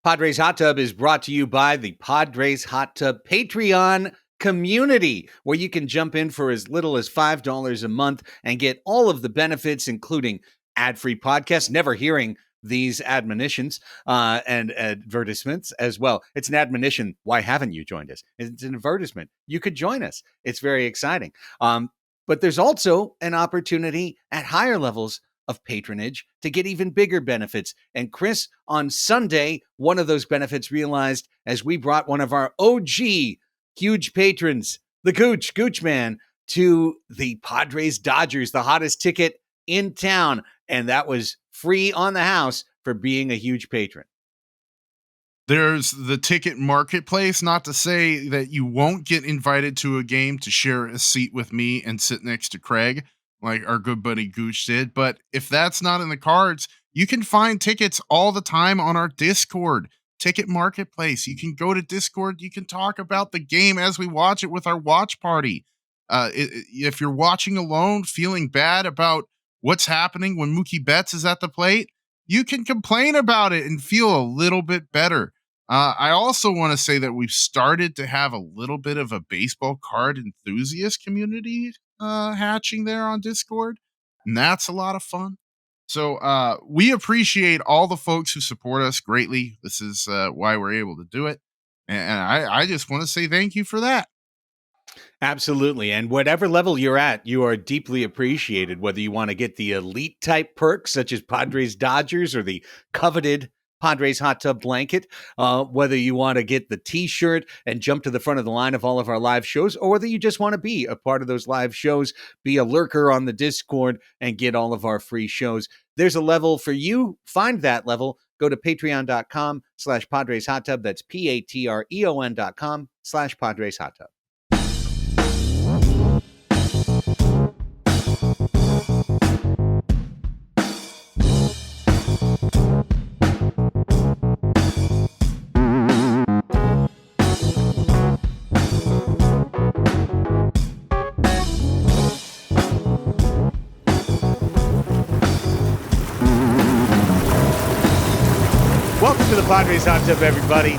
Padres Hot Tub is brought to you by the Padres Hot Tub Patreon community, where you can jump in for as little as $5 a month and get all of the benefits, including ad-free podcasts, never hearing these admonitions and advertisements as well. It's an admonition. Why haven't you joined us? It's an advertisement. You could join us. It's very exciting. But there's also an opportunity at higher levels of patronage to get even bigger benefits. And Chris, on Sunday, one of those benefits realized as we brought one of our OG huge patrons, the Gooch Man, to the Padres-Dodgers, the hottest ticket in town. And that was free on the house for being a huge patron. There's the ticket marketplace, not to say that you won't get invited to a game to share a seat with me and sit next to Craig, like our good buddy Gooch did. But if that's not in the cards, you can find tickets all the time on our Discord, Ticket Marketplace. You can go to Discord. You can talk about the game as we watch it with our watch party. If you're watching alone, feeling bad about what's happening when Mookie Betts is at the plate, you can complain about it and feel a little bit better. I also want to say that we've started to have a little bit of a baseball card enthusiast community hatching there on Discord, and that's a lot of fun. So we appreciate all the folks who support us greatly. This is why we're able to do it, and I just want to say thank you for that. Absolutely. And whatever level you're at, you are deeply appreciated, whether you want to get the elite type perks such as Padres-Dodgers or the coveted Padres Hot Tub blanket, whether you want to get the t-shirt and jump to the front of the line of all of our live shows, or whether you just want to be a part of those live shows, be a lurker on the Discord and get all of our free shows. There's a level for you. Find that level. Go to patreon.com/Padres Hot Tub. That's patreon.com/Padres Hot Tub. Welcome to the Padres Hot Tub, everybody.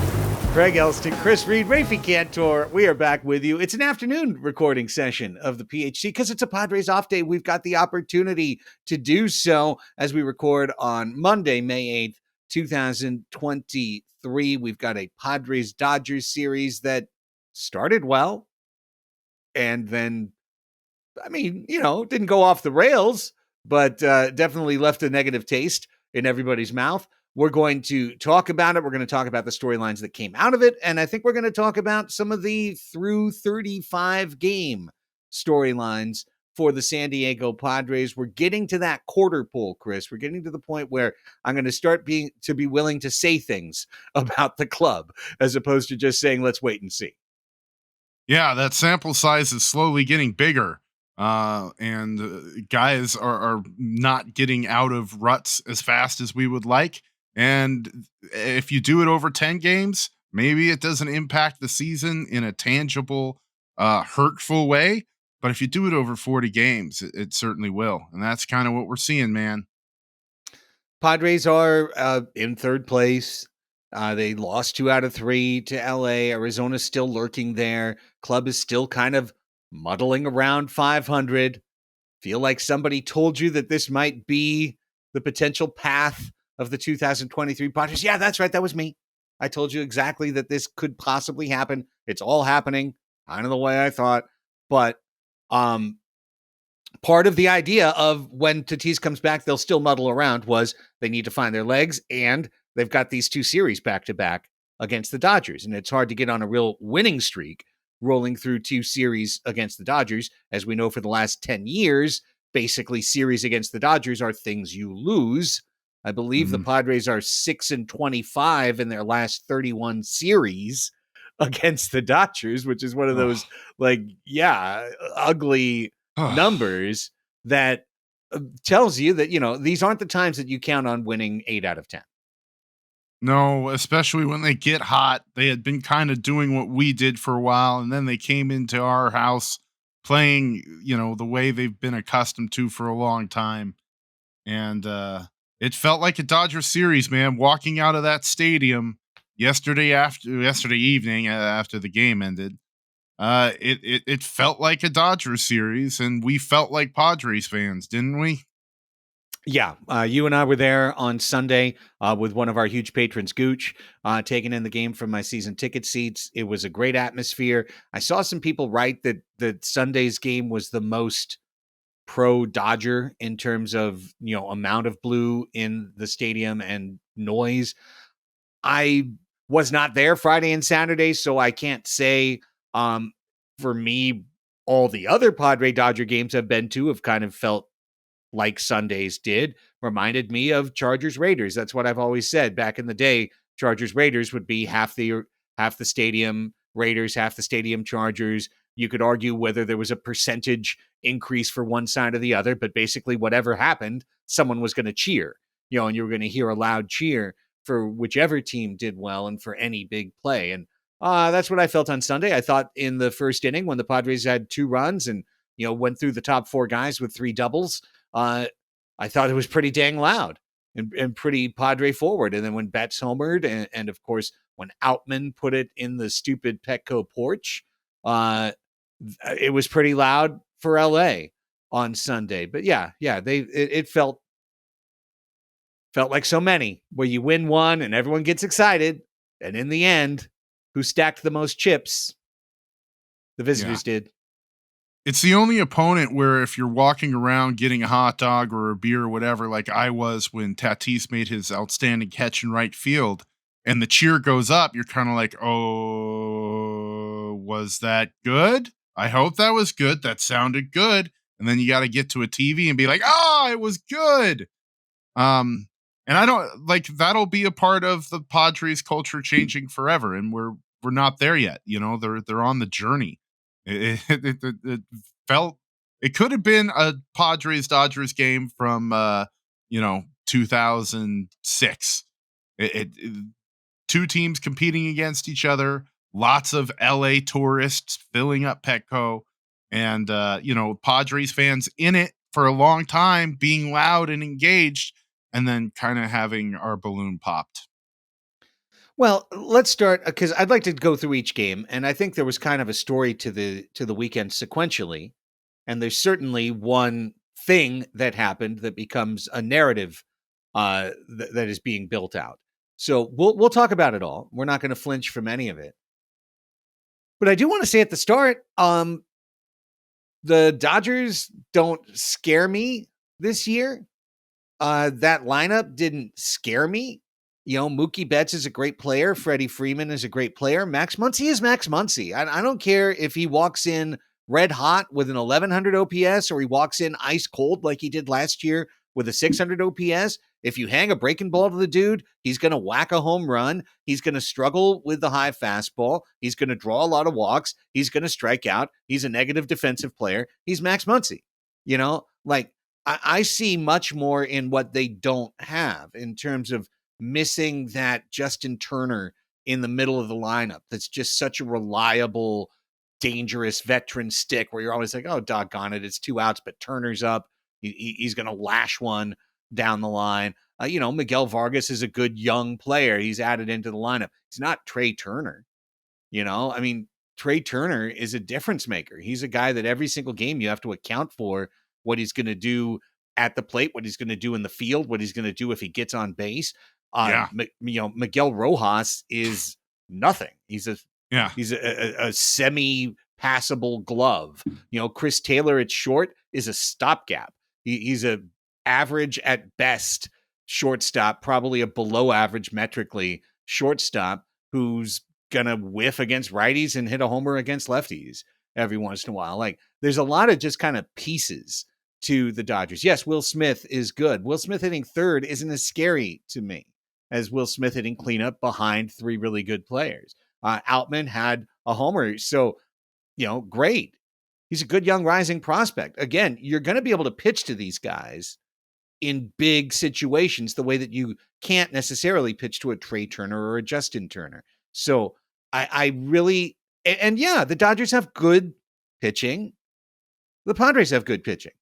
Craig Elsten, Chris Reed, Raphie Cantor. We are back with you. It's an afternoon recording session of the PHC because it's a Padres off day. We've got the opportunity to do so as we record on Monday, May 8th, 2023. We've got a Padres-Dodgers series that started well and then, didn't go off the rails, but definitely left a negative taste in everybody's mouth. We're going to talk about it. We're going to talk about the storylines that came out of it. And I think we're going to talk about some of the through 35 game storylines for the San Diego Padres. We're getting to that quarter pole, Chris. We're getting to the point where I'm going to start be willing to say things about the club as opposed to just saying, let's wait and see. Yeah, that sample size is slowly getting bigger. And guys are not getting out of ruts as fast as we would like. And if you do it over 10 games, maybe it doesn't impact the season in a tangible, hurtful way. But if you do it over 40 games, it certainly will. And that's kind of what we're seeing, man. Padres are in third place. They lost 2 out of 3 to LA. Arizona's still lurking there. Club is still kind of muddling around 500. Feel like somebody told you that this might be the potential path of the 2023 Padres. Yeah, that's right. That was me. I told you exactly that this could possibly happen. It's all happening kind of the way I thought. But part of the idea of when Tatis comes back, they'll still muddle around was they need to find their legs, and they've got these 2 series back-to-back against the Dodgers. And it's hard to get on a real winning streak rolling through 2 series against the Dodgers. As we know, for the last 10 years, basically series against the Dodgers are things you lose. I believe the Padres are 6-25 in their last 31 series against the Dodgers, which is one of those ugly numbers that tells you that, these aren't the times that you count on winning 8 out of 10. No, especially when they get hot. They had been kind of doing what we did for a while, and then they came into our house playing, the way they've been accustomed to for a long time. And it felt like a Dodger series, man. Walking out of that stadium, yesterday evening after the game ended. It felt like a Dodgers series, and we felt like Padres fans, didn't we? Yeah, you and I were there on Sunday with one of our huge patrons, Gooch, taking in the game from my season ticket seats. It was a great atmosphere. I saw some people write that Sunday's game was the most pro Dodger in terms of amount of blue in the stadium and noise. I was not there Friday and Saturday, so I can't say. Um, for me, all the other Padre Dodger games I've been to have kind of felt like Sundays did. Reminded me of Chargers Raiders. That's what I've always said. Back in the day, Chargers Raiders would be half the stadium Raiders, half the stadium Chargers. You could argue whether there was a percentage increase for one side or the other, but basically whatever happened, someone was going to cheer, and you were going to hear a loud cheer for whichever team did well and for any big play. And that's what I felt on Sunday. I thought in the first inning when the Padres had 2 runs and went through the top 4 guys with 3 doubles, I thought it was pretty dang loud and pretty Padre forward. And then when Betts homered, and of course when Outman put it in the stupid Petco porch, it was pretty loud for LA on Sunday. But yeah, it felt like so many where you win one and everyone gets excited, and in the end, who stacked the most chips? The visitors did. It's the only opponent where if you're walking around getting a hot dog or a beer or whatever, like I was when Tatis made his outstanding catch in right field, and the cheer goes up, you're kind of like, oh, was that good? I hope that was good. That sounded good. And then you got to get to a TV and be like, oh, it was good. And I don't like that'll be a part of the Padres culture changing forever. And we're not there yet. They're on the journey. It felt it could have been a Padres Dodgers game from 2006. Two teams competing against each other, lots of LA tourists filling up Petco, and Padres fans in it for a long time, being loud and engaged, and then kind of having our balloon popped. Well, let's start because I'd like to go through each game, and I think there was kind of a story to the weekend sequentially, and there's certainly one thing that happened that becomes a narrative that is being built out. So we'll talk about it all. We're not going to flinch from any of it, but I do want to say at the start, the Dodgers don't scare me this year. That lineup didn't scare me. Mookie Betts is a great player. Freddie Freeman is a great player. Max Muncy is Max Muncy. I don't care if he walks in red hot with an 1100 OPS or he walks in ice cold like he did last year with a 600 OPS. If you hang a breaking ball to the dude, he's going to whack a home run. He's going to struggle with the high fastball. He's going to draw a lot of walks. He's going to strike out. He's a negative defensive player. He's Max Muncy. I see much more in what they don't have in terms of missing that Justin Turner in the middle of the lineup. That's just such a reliable, dangerous veteran stick where you're always like, oh, doggone it, it's 2 outs, but Turner's up. He's going to lash one down the line. Miguel Vargas is a good young player. He's added into the lineup. He's not Trey Turner. Trey Turner is a difference maker. He's a guy that every single game you have to account for what he's going to do at the plate, what he's going to do in the field, what he's going to do if he gets on base. Miguel Rojas is nothing. He's a semi-passable glove. Chris Taylor at short is a stopgap. He's a average at best shortstop, probably a below average metrically shortstop who's gonna whiff against righties and hit a homer against lefties every once in a while. Like there's a lot of just kind of pieces to the Dodgers. Yes, Will Smith is good. Will Smith hitting third isn't as scary to me as Will Smith hitting cleanup behind 3 really good players. Outman had a homer. So, great. He's a good young rising prospect. Again, you're going to be able to pitch to these guys in big situations the way that you can't necessarily pitch to a Trey Turner or a Justin Turner. So I really, and yeah, the Dodgers have good pitching. The Padres have good pitching.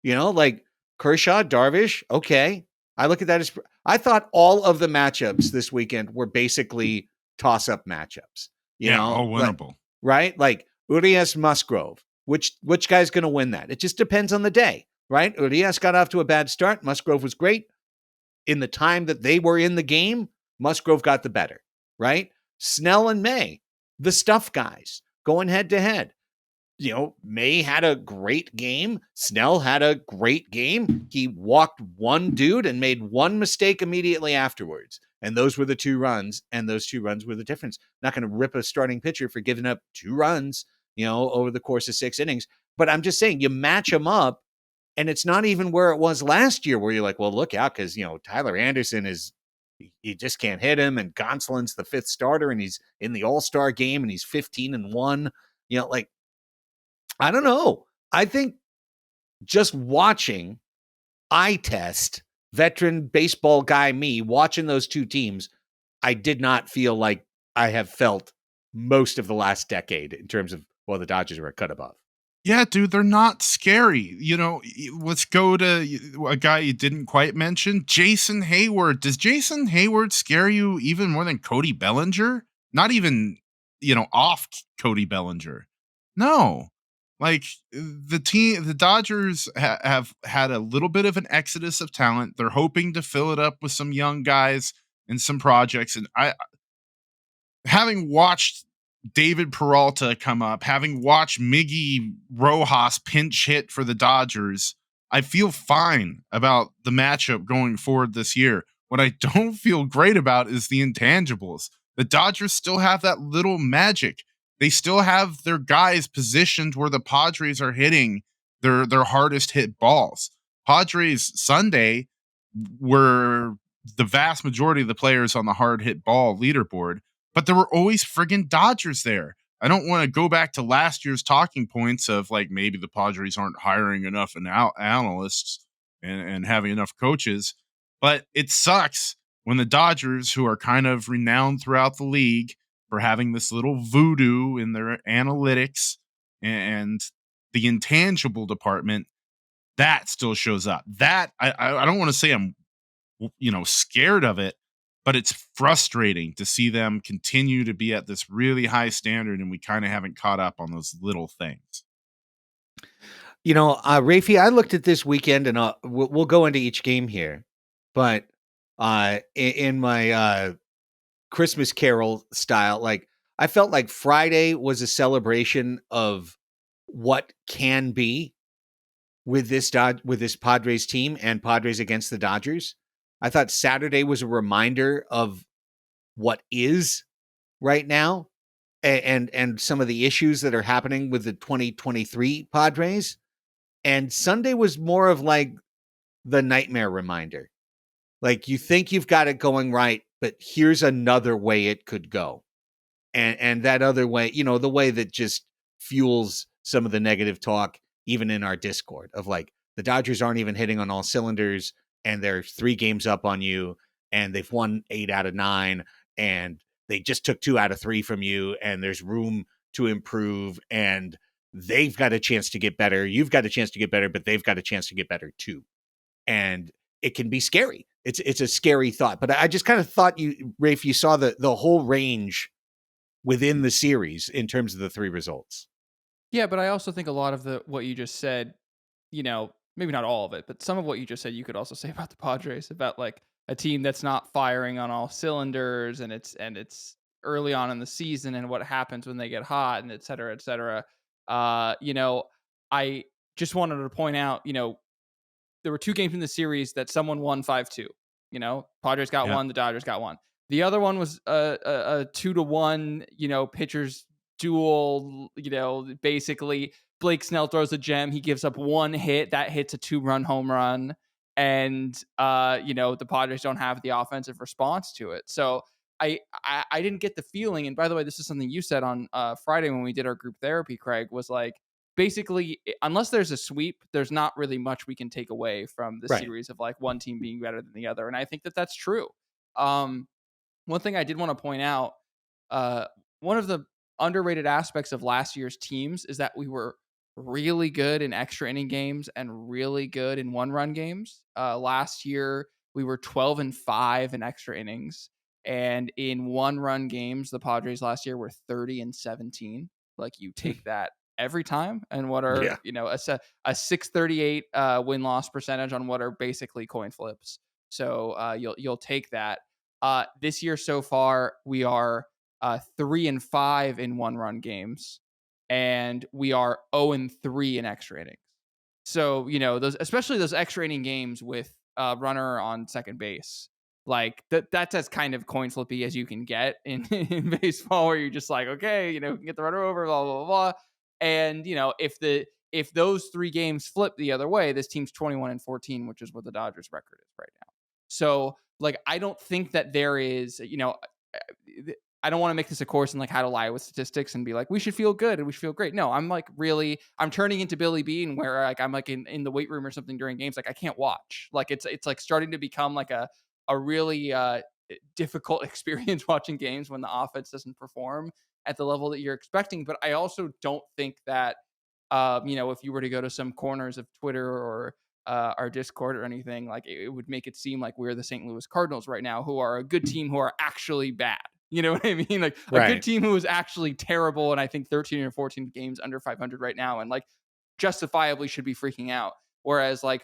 Like Kershaw, Darvish, okay. I look at that as I thought all of the matchups this weekend were basically toss-up matchups. You Yeah, know, all like winnable. right, like Urias Musgrove. Which guy's going to win that? It just depends on the day, right? Urias got off to a bad start. Musgrove was great in the time that they were in the game. Musgrove got the better, right? Snell and May, the stuff guys, going head to head. May had a great game. Snell had a great game. He walked one dude and made one mistake immediately afterwards. And those were the 2 runs. And those 2 runs were the difference. Not going to rip a starting pitcher for giving up 2 runs, over the course of 6 innings. But I'm just saying, you match them up, and it's not even where it was last year, where you're like, well, look out, because, Tyler Anderson is, you just can't hit him. And Gonsolin's the 5th starter, and he's in the All-Star game, and he's 15-1. Like, I don't know. I think just watching eye test veteran baseball guy me watching those 2 teams, I did not feel like I have felt most of the last decade in terms of, well, the Dodgers were a cut above. Yeah, dude, they're not scary. Let's go to a guy you didn't quite mention, Jason Hayward. Does Jason Hayward scare you even more than Cody Bellinger? Not even, off Cody Bellinger. No. Like the Dodgers have had a little bit of an exodus of talent. They're hoping to fill it up with some young guys and some projects. And having watched David Peralta come up, having watched Miggy Rojas pinch hit for the Dodgers, I feel fine about the matchup going forward this year. What I don't feel great about is the intangibles. The Dodgers still have that little magic. They still have their guys positioned where the Padres are hitting their hardest hit balls. Padres Sunday were the vast majority of the players on the hard hit ball leaderboard, but there were always friggin' Dodgers there. I don't want to go back to last year's talking points of like maybe the Padres aren't hiring enough analysts and having enough coaches, but it sucks when the Dodgers, who are kind of renowned throughout the league for having this little voodoo in their analytics and the intangible department, that still shows up. That I don't want to say I'm scared of it, but it's frustrating to see them continue to be at this really high standard and we kind of haven't caught up on those little things. Raphie, I looked at this weekend, and we'll go into each game here, but in my Christmas Carol style, like, I felt like Friday was a celebration of what can be with this Padres team and Padres against the Dodgers. I thought Saturday was a reminder of what is right now, and some of the issues that are happening with the 2023 Padres. And Sunday was more of like the nightmare reminder. Like, you think you've got it going right, but here's another way it could go. And that other way, the way that just fuels some of the negative talk, even in our Discord, of like, the Dodgers aren't even hitting on all cylinders, and they're 3 games up on you, and they've won 8 out of 9, and they just took 2 out of 3 from you, and there's room to improve, and they've got a chance to get better. You've got a chance to get better, but they've got a chance to get better too. And it can be scary. It's a scary thought. But I just kind of thought Rafe, you saw the whole range within the series in terms of the 3 results. Yeah, but I also think a lot of what you just said, maybe not all of it, but some of what you just said, you could also say about the Padres, about like a team that's not firing on all cylinders, and it's early on in the season, and what happens when they get hot, and et cetera, et cetera. I just wanted to point out, there were 2 games in the series that someone won 5-2. Padres got Yeah. one, the Dodgers got one. The other one was a 2-1, pitchers duel. Basically Blake Snell throws a gem. He gives up 1 hit. That hit's a 2-run home run. And, the Padres don't have the offensive response to it. So I didn't get the feeling. And by the way, this is something you said on Friday when we did our group therapy, Craig, was like, basically, unless there's a sweep, there's not really much we can take away from the series of like one team being better than the other. And I think that that's true. One thing I did want to point out, one of the underrated aspects of last year's teams is that we were really good in extra inning games and really good in 1-run games. Last year, We were 12-5 in extra innings. And in 1-run games, the Padres last year were 30-17. Like, you take that every time. And what are, a 638 win-loss percentage on what are basically coin flips. So you'll take that. This year so far, we are 3-5 in 1-run games, and we are 0-3 in extra innings. So, especially those extra inning games with a runner on second base, like that's as kind of coin flippy as you can get in baseball, where you're just like, okay, we can get the runner over, blah, blah, blah, blah. And, if those 3 games flip the other way, this team's 21-14, which is what the Dodgers record is right now. So, like, I don't think that there is, I don't want to make this a course in like how to lie with statistics and be like, we should feel good and we should feel great. No, I'm turning into Billy Bean, where like I'm like in the weight room or something during games. Like, I can't watch. Like, it's like starting to become like a really difficult experience watching games when the offense doesn't perform at the level that you're expecting. But I also don't think that, if you were to go to some corners of Twitter or our Discord or anything, like it would make it seem like we're the St. Louis Cardinals right now, who are a good team who are actually bad. You know what I mean? Like, a good team who is actually terrible, and I think 13 or 14 games under 500 right now, and like justifiably should be freaking out. Whereas, like,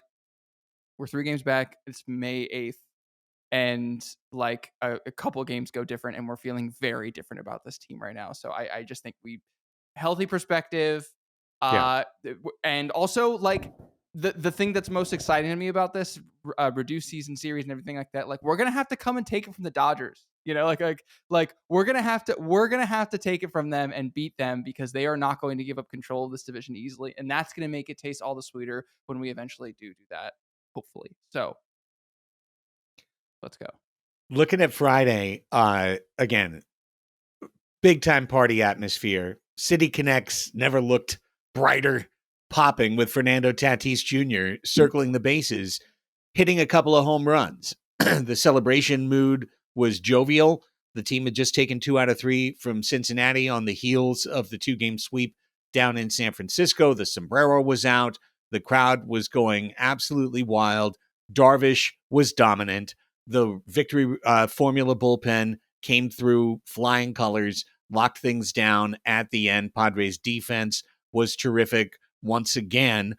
we're 3 games back. It's May 8th. And like a couple games go different, and we're feeling very different about this team right now. So I just think healthy perspective. And also, like, the thing that's most exciting to me about this reduced season series and everything like that, like, we're gonna have to come and take it from the Dodgers. Like we're gonna have to take it from them and beat them, because they are not going to give up control of this division easily, and that's gonna make it taste all the sweeter when we eventually do that, hopefully. So let's go. Looking at Friday, again, big time party atmosphere. City Connects never looked brighter, popping with Fernando Tatis Jr. circling the bases, hitting a couple of home runs. The celebration mood was jovial. The team had just taken 2 out of 3 from Cincinnati on the heels of the 2-game sweep down in San Francisco. The sombrero was out. The crowd was going absolutely wild. Darvish was dominant. The victory formula bullpen came through flying colors, locked things down at the end. Padres defense was terrific once again.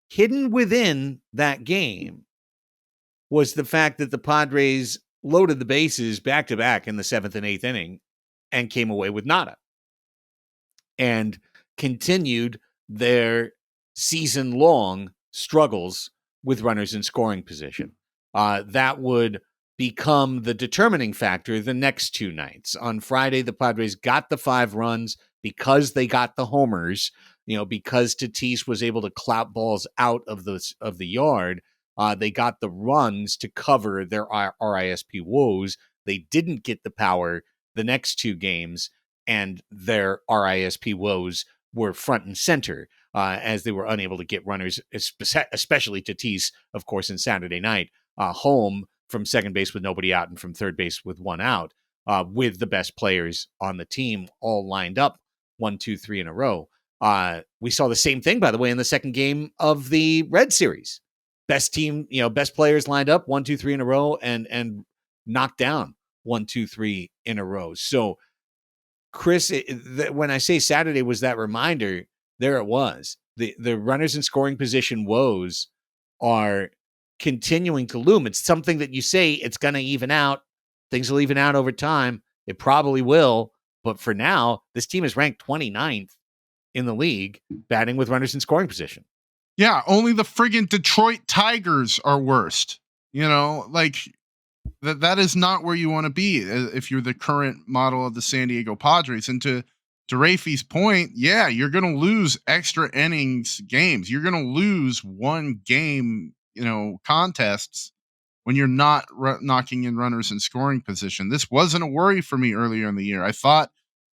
Hidden within that game was the fact that the Padres loaded the bases back-to-back in the 7th and 8th inning and came away with nada, and continued their season-long struggles with runners in scoring position. That would become the determining factor the next 2 nights. On Friday, the Padres got the 5 runs because they got the homers, because Tatis was able to clout balls out of the yard. They got the runs to cover their RISP woes. They didn't get the power the next 2 games, and their RISP woes were front and center as they were unable to get runners, especially Tatis, of course, in Saturday night, home from second base with nobody out and from third base with 1 out, with the best players on the team all lined up 1, 2, 3 in a row. We saw the same thing, by the way, in the second game of the Red Series. Best team, best players lined up 1, 2, 3 in a row and knocked down 1, 2, 3 in a row. So, Chris, when I say Saturday was that reminder, there it was. The runners in scoring position woes are continuing to loom. It's something that you say it's going to even out. Things will even out over time. It probably will. But for now, this team is ranked 29th in the league, batting with runners in scoring position. Yeah, only the friggin' Detroit Tigers are worst. Like, that is not where you want to be if you're the current model of the San Diego Padres. And to Raphie's point, yeah, you're going to lose extra innings games. You're going to lose 1 game, contests when you're not knocking in runners in scoring position. This wasn't a worry for me earlier in the year. I thought,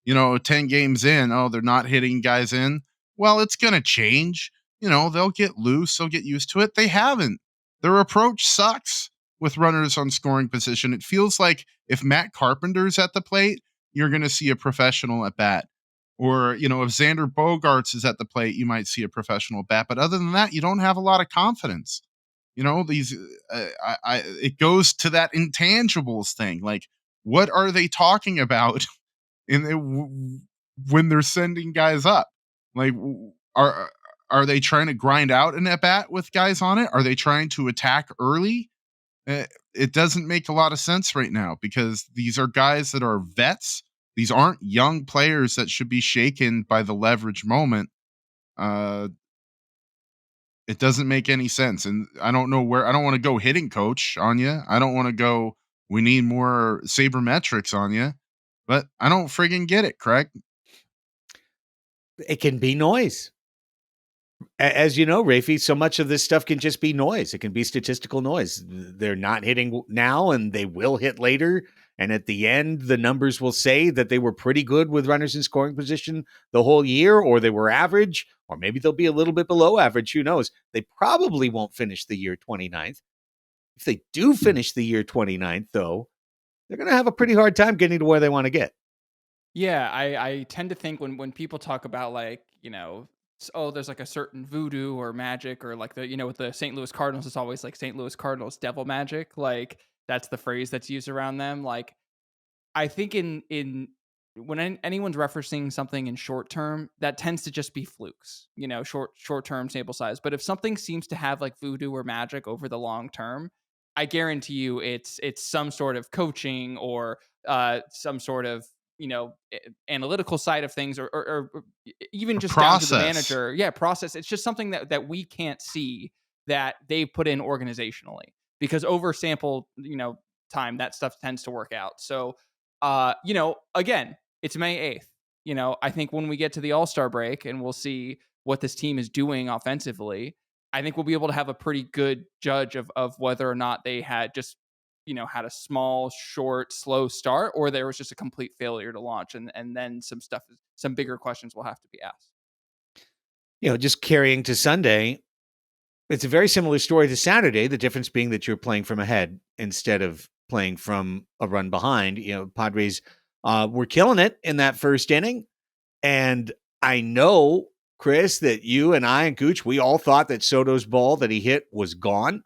10 games in, they're not hitting guys in. Well, it's going to change. They'll get loose. They'll get used to it. They haven't. Their approach sucks with runners on scoring position. It feels like if Matt Carpenter's at the plate, you're going to see a professional at bat. Or, if Xander Bogaerts is at the plate, you might see a professional bat. But other than that, you don't have a lot of confidence. These it goes to that intangibles thing. Like, what are they talking about when they're sending guys up? Like, are they trying to grind out an at bat with guys on it? Are they trying to attack early? It doesn't make a lot of sense right now because these are guys that are vets. These aren't young players that should be shaken by the leverage moment. It doesn't make any sense. And I don't want to go hitting coach on you. I don't want to go, we need more sabermetrics on you, but I don't friggin' get it, Craig. It can be noise. As you know, Raphie, so much of this stuff can just be noise. It can be statistical noise. They're not hitting now and they will hit later. And at the end, the numbers will say that they were pretty good with runners in scoring position the whole year, or they were average, or maybe they'll be a little bit below average. Who knows? They probably won't finish the year 29th. If they do finish the year 29th, though, they're going to have a pretty hard time getting to where they want to get. Yeah, I tend to think when people talk about there's like a certain voodoo or magic or like with the St. Louis Cardinals, it's always like St. Louis Cardinals devil magic. Like that's the phrase that's used around them. Like I think in when anyone's referencing something in short term, that tends to just be flukes, short term sample size. But if something seems to have like voodoo or magic over the long term, I guarantee you it's some sort of coaching or some sort of analytical side of things or even just down to the manager. Yeah, process. It's just something that we can't see that they put in organizationally because over sample time that stuff tends to work out. So again, it's May 8th. I think when we get to the All-Star break and we'll see what this team is doing offensively, I think we'll be able to have a pretty good judge of whether or not they had just had a small, short, slow start, or there was just a complete failure to launch. And then some bigger questions will have to be asked. Just carrying to Sunday, it's a very similar story to Saturday. The difference being that you're playing from ahead instead of playing from a run behind. Padres were killing it in that first inning. And I know, Chris, that you and I and Gooch, we all thought that Soto's ball that he hit was gone.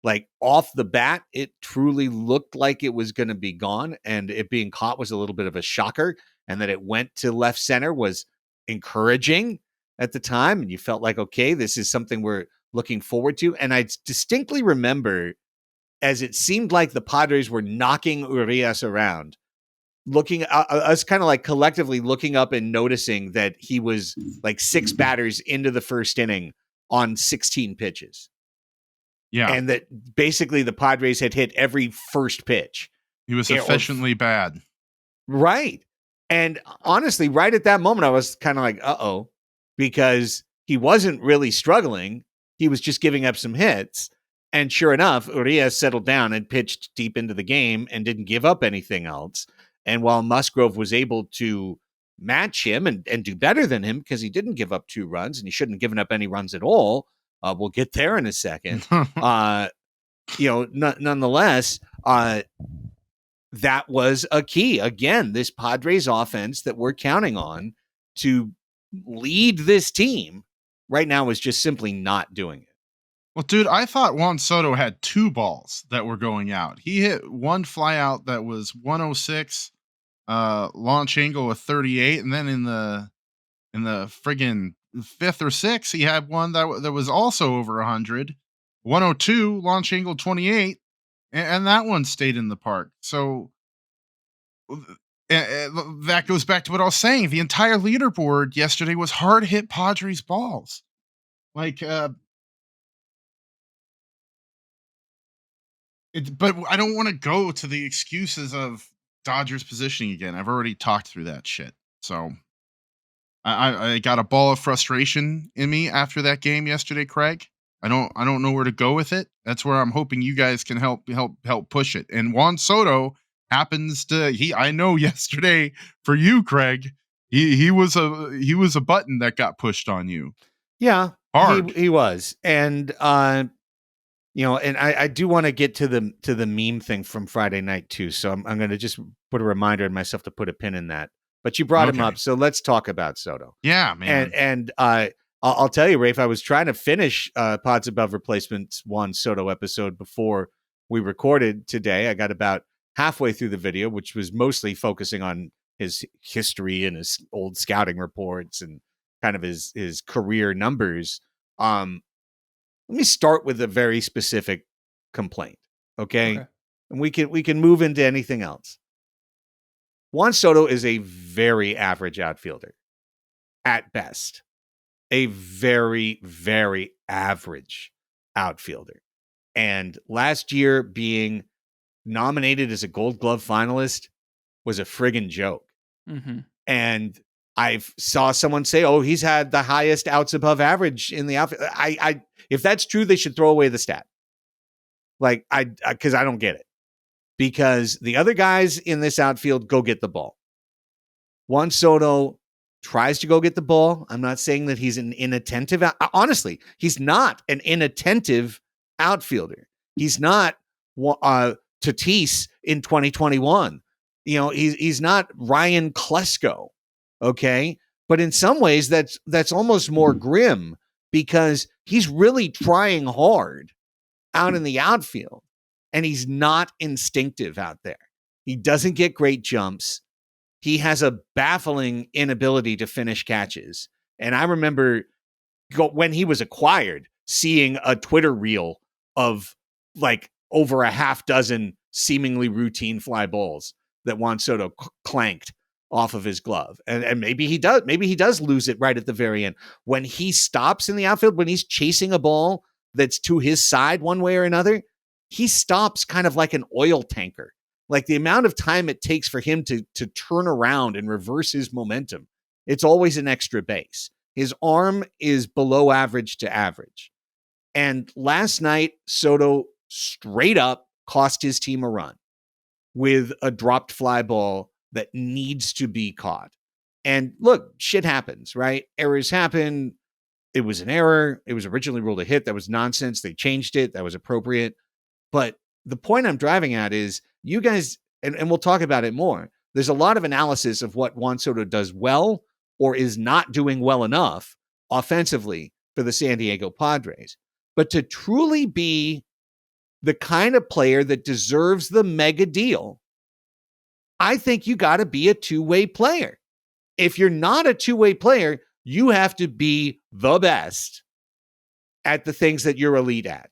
Like off the bat, it truly looked like it was going to be gone, and it being caught was a little bit of a shocker. And that it went to left center was encouraging at the time. And you felt like, okay, this is something we're looking forward to. And I distinctly remember as it seemed like the Padres were knocking Urias around, looking us kind of like collectively looking up and noticing that he was like 6 batters into the first inning on 16 pitches. Yeah. And that basically the Padres had hit every first pitch. He was efficiently bad. Right. And honestly, right at that moment, I was kind of like, uh-oh, because he wasn't really struggling. He was just giving up some hits. And sure enough, Urias settled down and pitched deep into the game and didn't give up anything else. And while Musgrove was able to match him and do better than him because he didn't give up 2 runs and he shouldn't have given up any runs at all, we'll get there in a second. Nonetheless, that was a key. Again, this Padres offense that we're counting on to lead this team right now is just simply not doing it. Well, dude, I thought Juan Soto had 2 balls that were going out. He hit one fly out that was 106, launch angle of 38, and then in the friggin' 5th or 6th, he had one that was also over 100, 102, launch angle 28, and that one stayed in the park. So that goes back to what I was saying. The entire leaderboard yesterday was hard hit Padres balls. Like, but I don't want to go to the excuses of Dodgers positioning again. I've already talked through that shit. So I got a ball of frustration in me after that game yesterday, Craig. I don't know where to go with it. That's where I'm hoping you guys can help push it. And Juan Soto happens to I know yesterday for you, Craig, he was a button that got pushed on you. Yeah, hard. He was. And and I do want to get to the meme thing from Friday night too. So I'm going to just put a reminder in myself to put a pin in that. But you brought him up, so let's talk about Soto. Yeah, man. And I'll tell you, Rafe, I was trying to finish Pods Above Replacement's Juan Soto episode before we recorded today. I got about halfway through the video, which was mostly focusing on his history and his old scouting reports and kind of his career numbers. Let me start with a very specific complaint, okay? And we can move into anything else. Juan Soto is a very average outfielder at best. A very, very average outfielder. And last year being nominated as a Gold Glove finalist was a friggin' joke. Mm-hmm. And I saw someone say, "Oh, he's had the highest outs above average in the outfield." If that's true, they should throw away the stat. Like because I don't get it. Because the other guys in this outfield go get the ball. Juan Soto tries to go get the ball. I'm not saying that he's an inattentive. Honestly, he's not an inattentive outfielder. He's not Tatis in 2021. You know, he's not Ryan Klesko. Okay, but in some ways, that's almost more grim because he's really trying hard out in the outfield, and he's not instinctive out there. He doesn't get great jumps. He has a baffling inability to finish catches. And I remember when he was acquired, seeing a Twitter reel of like over a half dozen seemingly routine fly balls that Juan Soto clanked off of his glove. And maybe he does lose it right at the very end. When he stops in the outfield, when he's chasing a ball that's to his side one way or another, he stops kind of like an oil tanker. Like the amount of time it takes for him to turn around and reverse his momentum, it's always an extra base. His arm is below average to average. And last night, Soto straight up cost his team a run with a dropped fly ball that needs to be caught. And look, shit happens, right? Errors happen. It was an error. It was originally ruled a hit. That was nonsense. They changed it. That was appropriate. But the point I'm driving at is you guys, and we'll talk about it more, there's a lot of analysis of what Juan Soto does well or is not doing well enough offensively for the San Diego Padres. But to truly be the kind of player that deserves the mega deal, I think you got to be a two-way player. If you're not a two-way player, you have to be the best at the things that you're elite at.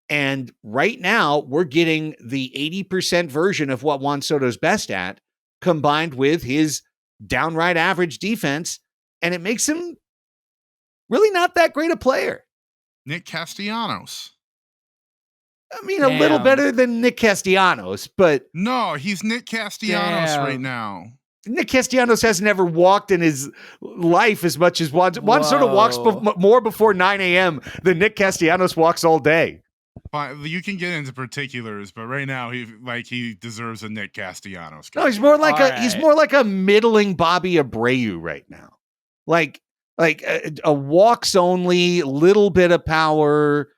And right now, we're getting the 80% version of what Juan Soto's best at, combined with his downright average defense, and it makes him really not that great a player. Nick Castellanos. I mean, a little better than Nick Castellanos, but... No, he's Nick Castellanos right now. Nick Castellanos hasn't ever walked in his life as much as Juan Soto walks more before 9 a.m. than Nick Castellanos walks all day. You can get into particulars, but right now he deserves a Nick Castellanos. No, he's more like a middling Bobby Abreu right now. Like a walks only, little bit of power,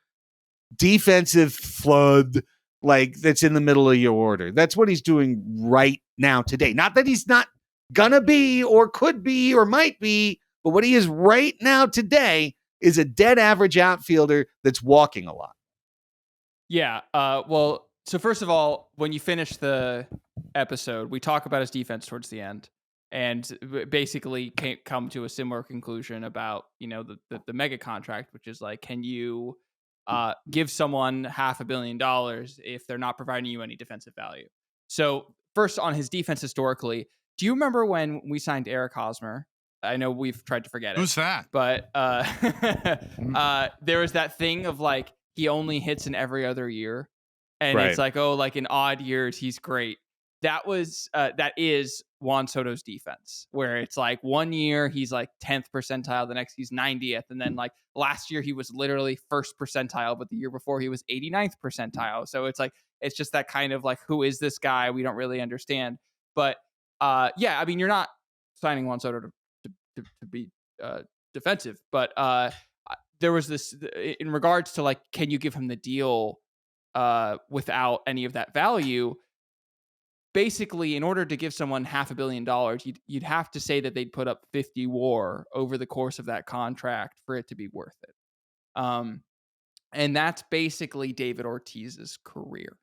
defensive flood, like that's in the middle of your order. That's what he's doing right now today. Not that he's not gonna be or could be or might be, but what he is right now today is a dead average outfielder that's walking a lot. Yeah. Well, so first of all, when you finish the episode, we talk about his defense towards the end and basically come to a similar conclusion about, the mega contract, which is like, can you give someone $500 million if they're not providing you any defensive value? So first on his defense historically, do you remember when we signed Eric Hosmer? I know we've tried to forget it. Who's that? But there was that thing of like, he only hits in every other year. And It's like, like in odd years, he's great. That is Juan Soto's defense, where it's like 1 year he's like 10th percentile, the next he's 90th. And then like last year he was literally first percentile, but the year before he was 89th percentile. So it's like, it's just that kind of like, who is this guy? We don't really understand. But yeah, I mean, you're not signing Juan Soto to be defensive, but there was this in regards to like, can you give him the deal without any of that value? basically, in order to give someone $500 million, you'd have to say that they'd put up 50 WAR over the course of that contract for it to be worth it. And that's basically David Ortiz's career.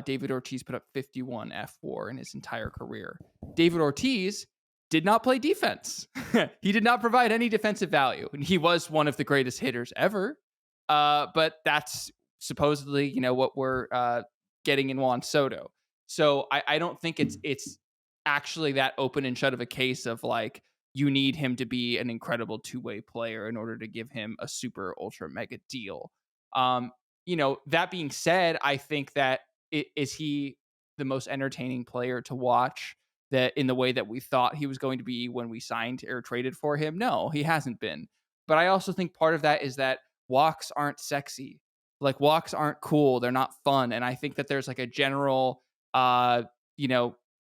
David Ortiz put up 51 F4 in his entire career. David Ortiz did not play defense. He did not provide any defensive value. And he was one of the greatest hitters ever. But that's supposedly, what we're getting in Juan Soto. So I don't think it's actually that open and shut of a case of like, you need him to be an incredible two-way player in order to give him a super ultra mega deal. That being said, I think that is he the most entertaining player to watch that in the way that we thought he was going to be when we signed or traded for him? No, he hasn't been. But I also think part of that is that walks aren't sexy. Like walks aren't cool. They're not fun. And I think that there's like a general,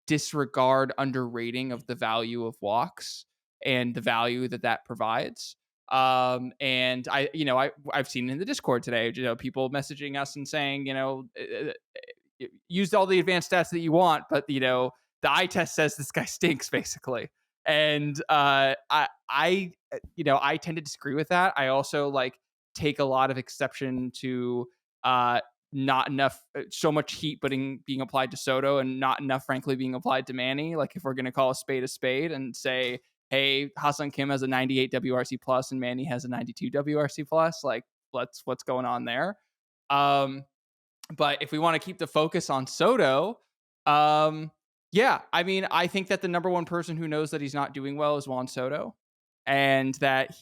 disregard, underrating of the value of walks and the value that provides. And I've seen in the Discord today, people messaging us and saying, used all the advanced stats that you want, but the eye test says this guy stinks, basically. And I tend to disagree with that. I also take a lot of exception to not enough, so much heat being applied to Soto and not enough, frankly, being applied to Manny. Like if we're going to call a spade and say, hey, Ha-Seong Kim has a 98 WRC plus and Manny has a 92 WRC plus, like what's going on there? But if we want to keep the focus on Soto, I think that the number one person who knows that he's not doing well is Juan Soto, and that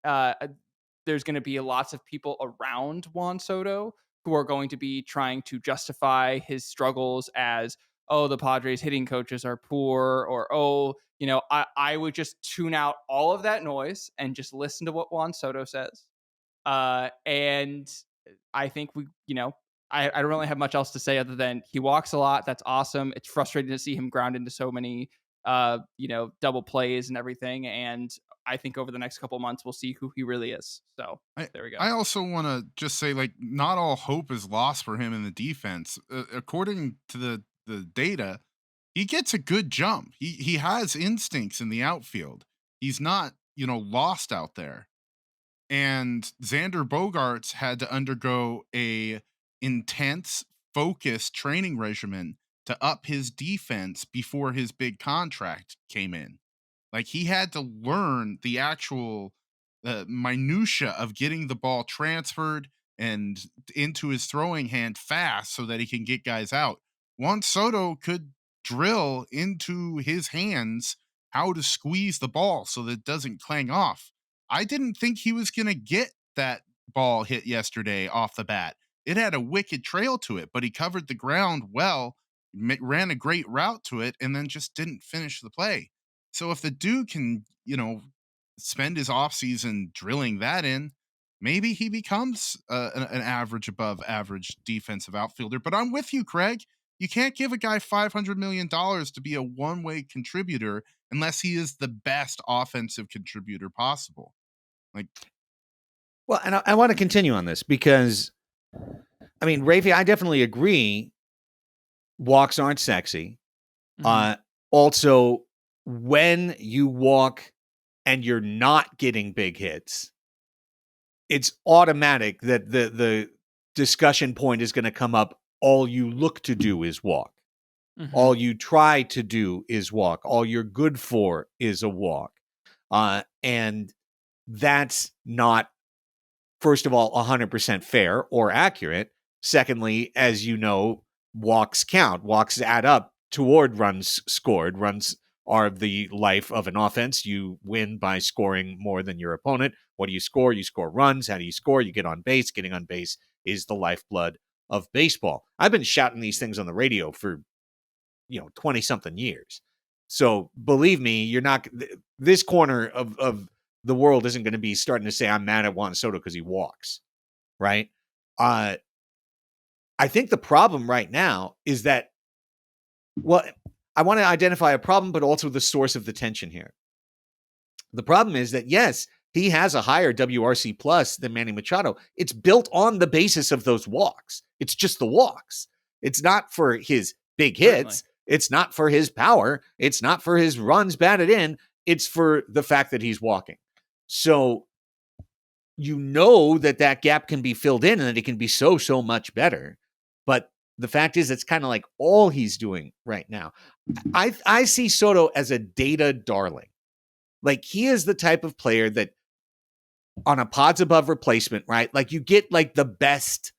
there's going to be lots of people around Juan Soto who are going to be trying to justify his struggles as, oh, the Padres hitting coaches are poor, or, I would just tune out all of that noise and just listen to what Juan Soto says. And I think I don't really have much else to say other than he walks a lot. That's awesome. It's frustrating to see him ground into so many, double plays and everything. And I think over the next couple months, we'll see who he really is. So there we go. I also want to just say, not all hope is lost for him in the defense. According to the data, he gets a good jump. He has instincts in the outfield. He's not, lost out there. And Xander Bogaerts had to undergo a intense, focused training regimen to up his defense before his big contract came in. He had to learn the actual minutia of getting the ball transferred and into his throwing hand fast so that he can get guys out. Juan Soto could drill into his hands how to squeeze the ball so that it doesn't clang off. I didn't think he was going to get that ball hit yesterday off the bat. It had a wicked trail to it, but he covered the ground well, ran a great route to it, and then just didn't finish the play. So if the dude can, spend his offseason drilling that in, maybe he becomes an average, above average defensive outfielder. But I'm with you, Craig. You can't give a guy $500 million to be a one-way contributor unless he is the best offensive contributor possible. Well, and I want to continue on this because, Raphie, I definitely agree. Walks aren't sexy. Mm-hmm. Also, when you walk and you're not getting big hits, it's automatic that the discussion point is going to come up. All you look to do is walk. Mm-hmm. All you try to do is walk. All you're good for is a walk. And that's not, first of all, 100% fair or accurate. Secondly, as you know, walks count. Walks add up toward runs scored. Runs are the life of an offense. You win by scoring more than your opponent. What do you score? You score runs. How do you score? You get on base. Getting on base is the lifeblood of baseball. I've been shouting these things on the radio for 20-something years. So believe me, you're not, this corner of the world isn't going to be starting to say I'm mad at Juan Soto because he walks, right? I think the problem right now is that, I want to identify a problem, but also the source of the tension here. The problem is that, yes, he has a higher WRC plus than Manny Machado. It's built on the basis of those walks. It's just the walks. It's not for his big Certainly. hits. It's not for his power. It's not for his runs batted in. It's for the fact that he's walking. So you know that gap can be filled in and that it can be so much better. But the fact is, it's kind of like all he's doing right now. I see Soto as a data darling. Like, he is the type of player that on a pods above replacement, right? Like, you get like the best,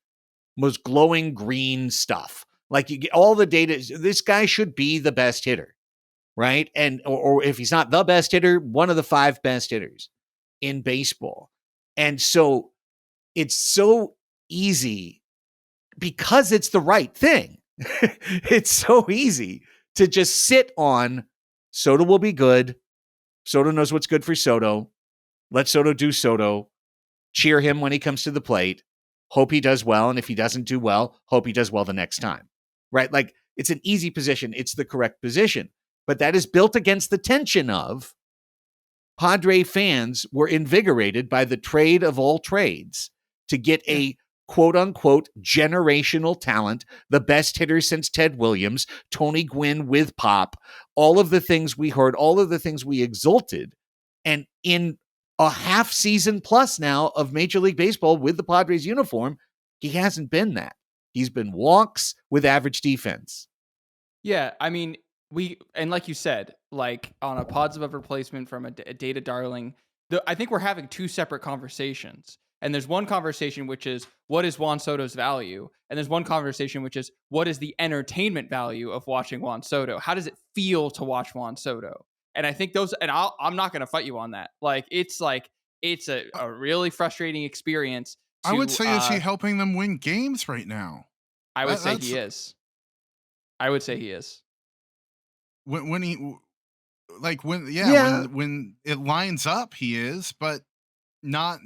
most glowing green stuff. Like, you get all the data. This guy should be the best hitter, right? And or if he's not the best hitter, one of the 5 best hitters in baseball. And so it's so easy because it's the right thing. It's so easy to just sit on Soto will be good. Soto knows what's good for Soto. Let Soto do Soto. Cheer him when he comes to the plate. Hope he does well. And if he doesn't do well, hope he does well the next time. Right? Like, it's an easy position. It's the correct position. But that is built against the tension of Padre fans were invigorated by the trade of all trades to get a quote unquote generational talent, the best hitter since Ted Williams, Tony Gwynn with pop, all of the things we heard, all of the things we exulted. And in a half season plus now of Major League Baseball with the Padres uniform, he hasn't been that. He's been walks with average defense. Yeah, I mean, and like you said, like on a pods above replacement from a data darling, I think we're having 2 separate conversations. And there's one conversation which is, what is Juan Soto's value? And there's one conversation which is, what is the entertainment value of watching Juan Soto? How does it feel to watch Juan Soto? And I think those, and I'm not going to fight you on that. Like, it's a really frustrating experience. I would say, is he helping them win games right now? I would say he is. I would say he is. When it lines up, he is, but not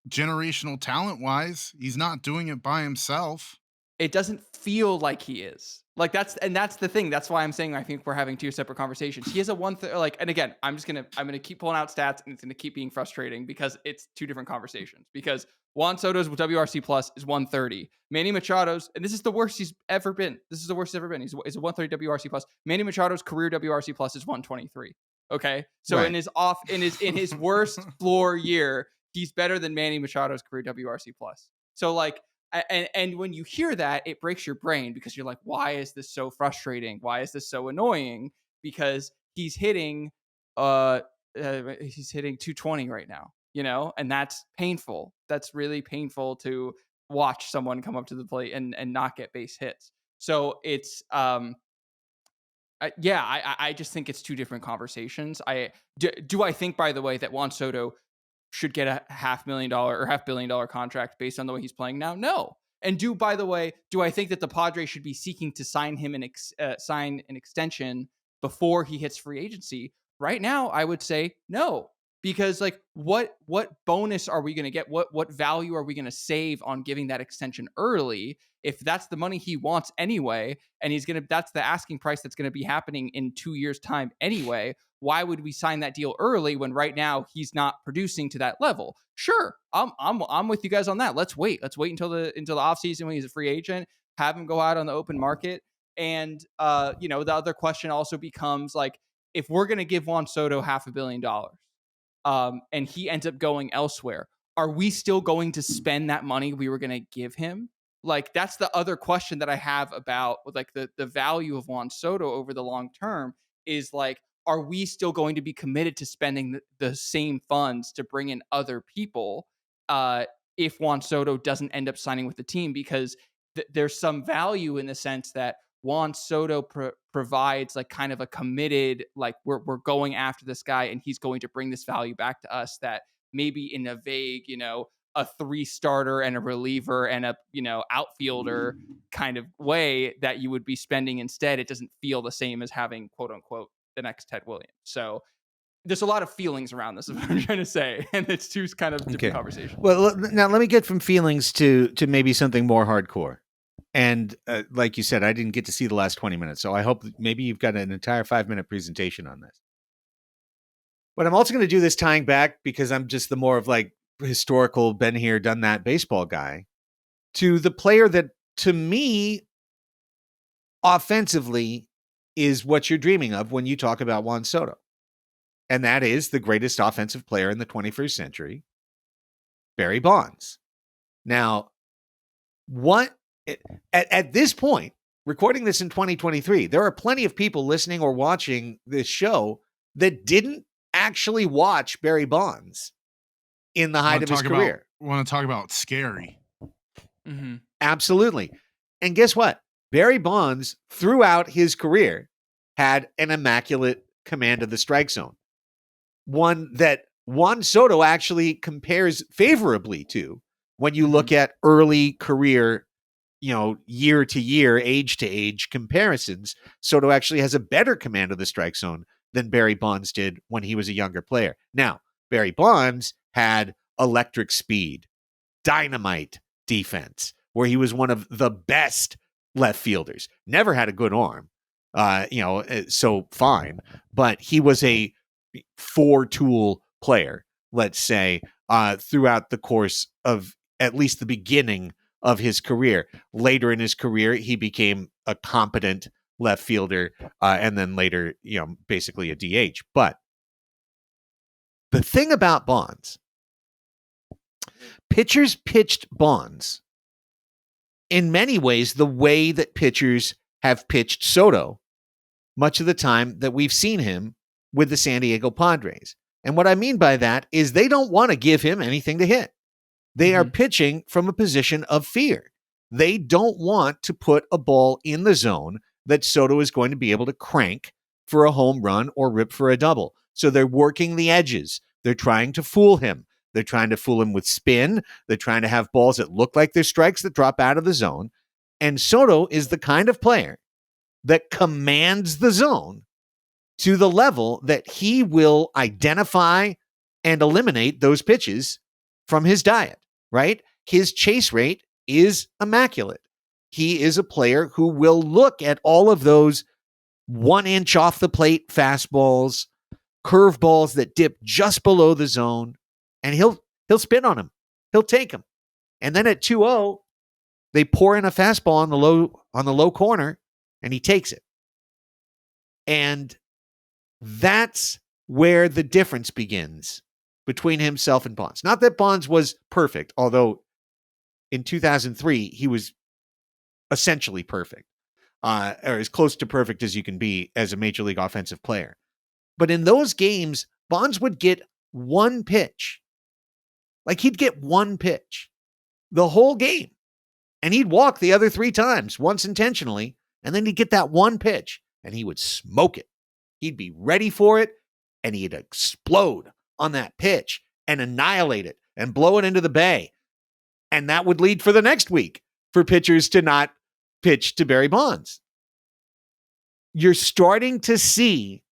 generational talent wise. He's not doing it by himself. It doesn't feel like he is. Like, that's the thing. That's why I'm saying I think we're having 2 separate conversations. He has a and again, I'm gonna keep pulling out stats, and it's gonna keep being frustrating because it's 2 different conversations. Because Juan Soto's WRC plus is 130. Manny Machado's, and this is the worst he's ever been. This is the worst he's ever been. He's a 130 WRC plus. Manny Machado's career WRC plus is 123. Okay, so Right. in his worst floor year, he's better than Manny Machado's career WRC plus. So like. And when you hear that, it breaks your brain because you're like, why is this so frustrating? Why is this so annoying? Because he's hitting 220 right now, and that's painful. That's really painful to watch someone come up to the plate and not get base hits. So it's I just think it's 2 different conversations. Do I think, by the way, that Juan Soto should get a $500,000 or $500 million contract based on the way he's playing now? No. And by the way, do I think that the Padres should be seeking to sign him sign an extension before he hits free agency? Right now, I would say no, because like what bonus are we going to get? What value are we going to save on giving that extension early? If that's the money he wants anyway, and that's the asking price that's going to be happening in 2 years' time anyway. Why would we sign that deal early when right now he's not producing to that level? Sure, I'm with you guys on that. Let's wait until the offseason when he's a free agent, have him go out on the open market. And the other question also becomes, like, if we're going to give Juan Soto $500 million, and he ends up going elsewhere, are we still going to spend that money we were going to give him? Like, that's the other question that I have about like the value of Juan Soto over the long term is like, are we still going to be committed to spending the same funds to bring in other people if Juan Soto doesn't end up signing with the team? Because there's some value in the sense that Juan Soto provides like kind of a committed, like we're going after this guy and he's going to bring this value back to us that maybe in a vague, a 3 starter and a reliever and a, outfielder kind of way that you would be spending instead. It doesn't feel the same as having, quote unquote, the next Ted Williams. So there's a lot of feelings around this, is what I'm trying to say. And it's 2 kind of different conversations. Well, now let me get from feelings to maybe something more hardcore. And like you said, I didn't get to see the last 20 minutes. So I hope maybe you've got an entire 5-minute presentation on this. But I'm also going to do this tying back because I'm just the more of like historical, been here, done that baseball guy, to the player that to me offensively is what you're dreaming of when you talk about Juan Soto. And that is the greatest offensive player in the 21st century, Barry Bonds. Now, at this point, recording this in 2023, there are plenty of people listening or watching this show that didn't actually watch Barry Bonds in the height of his career. Want to talk about scary? Mm-hmm. Absolutely. And guess what? Barry Bonds, throughout his career, had an immaculate command of the strike zone. One that Juan Soto actually compares favorably to when you look at early career, year to year, age to age comparisons. Soto actually has a better command of the strike zone than Barry Bonds did when he was a younger player. Now, Barry Bonds had electric speed, dynamite defense, where he was one of the best left fielders. Never had a good arm, so fine, but he was a four-tool player, let's say, throughout the course of at least the beginning of his career. Later in his career, he became a competent left fielder, and then later, basically a DH. But the thing about Bonds, pitchers pitched Bonds in many ways the way that pitchers have pitched Soto much of the time that we've seen him with the San Diego Padres. And what I mean by that is they don't want to give him anything to hit. They are pitching from a position of fear. They don't want to put a ball in the zone that Soto is going to be able to crank for a home run or rip for a double. So they're working the edges. They're trying to fool him. They're trying to fool him with spin. They're trying to have balls that look like they're strikes that drop out of the zone. And Soto is the kind of player that commands the zone to the level that he will identify and eliminate those pitches from his diet, right? His chase rate is immaculate. He is a player who will look at all of those 1 inch off the plate fastballs, curveballs that dip just below the zone, and he'll spin on him. He'll take him. And then at 2-0, they pour in a fastball on the low corner, and he takes it. And that's where the difference begins between himself and Bonds. Not that Bonds was perfect, although in 2003, he was essentially perfect, or as close to perfect as you can be as a major league offensive player. But in those games, Bonds would get one pitch. Like, he'd get one pitch the whole game, and he'd walk the other 3 times, once intentionally, and then he'd get that one pitch, and he would smoke it. He'd be ready for it, and he'd explode on that pitch and annihilate it and blow it into the bay. And that would lead for the next week for pitchers to not pitch to Barry Bonds. You're starting to see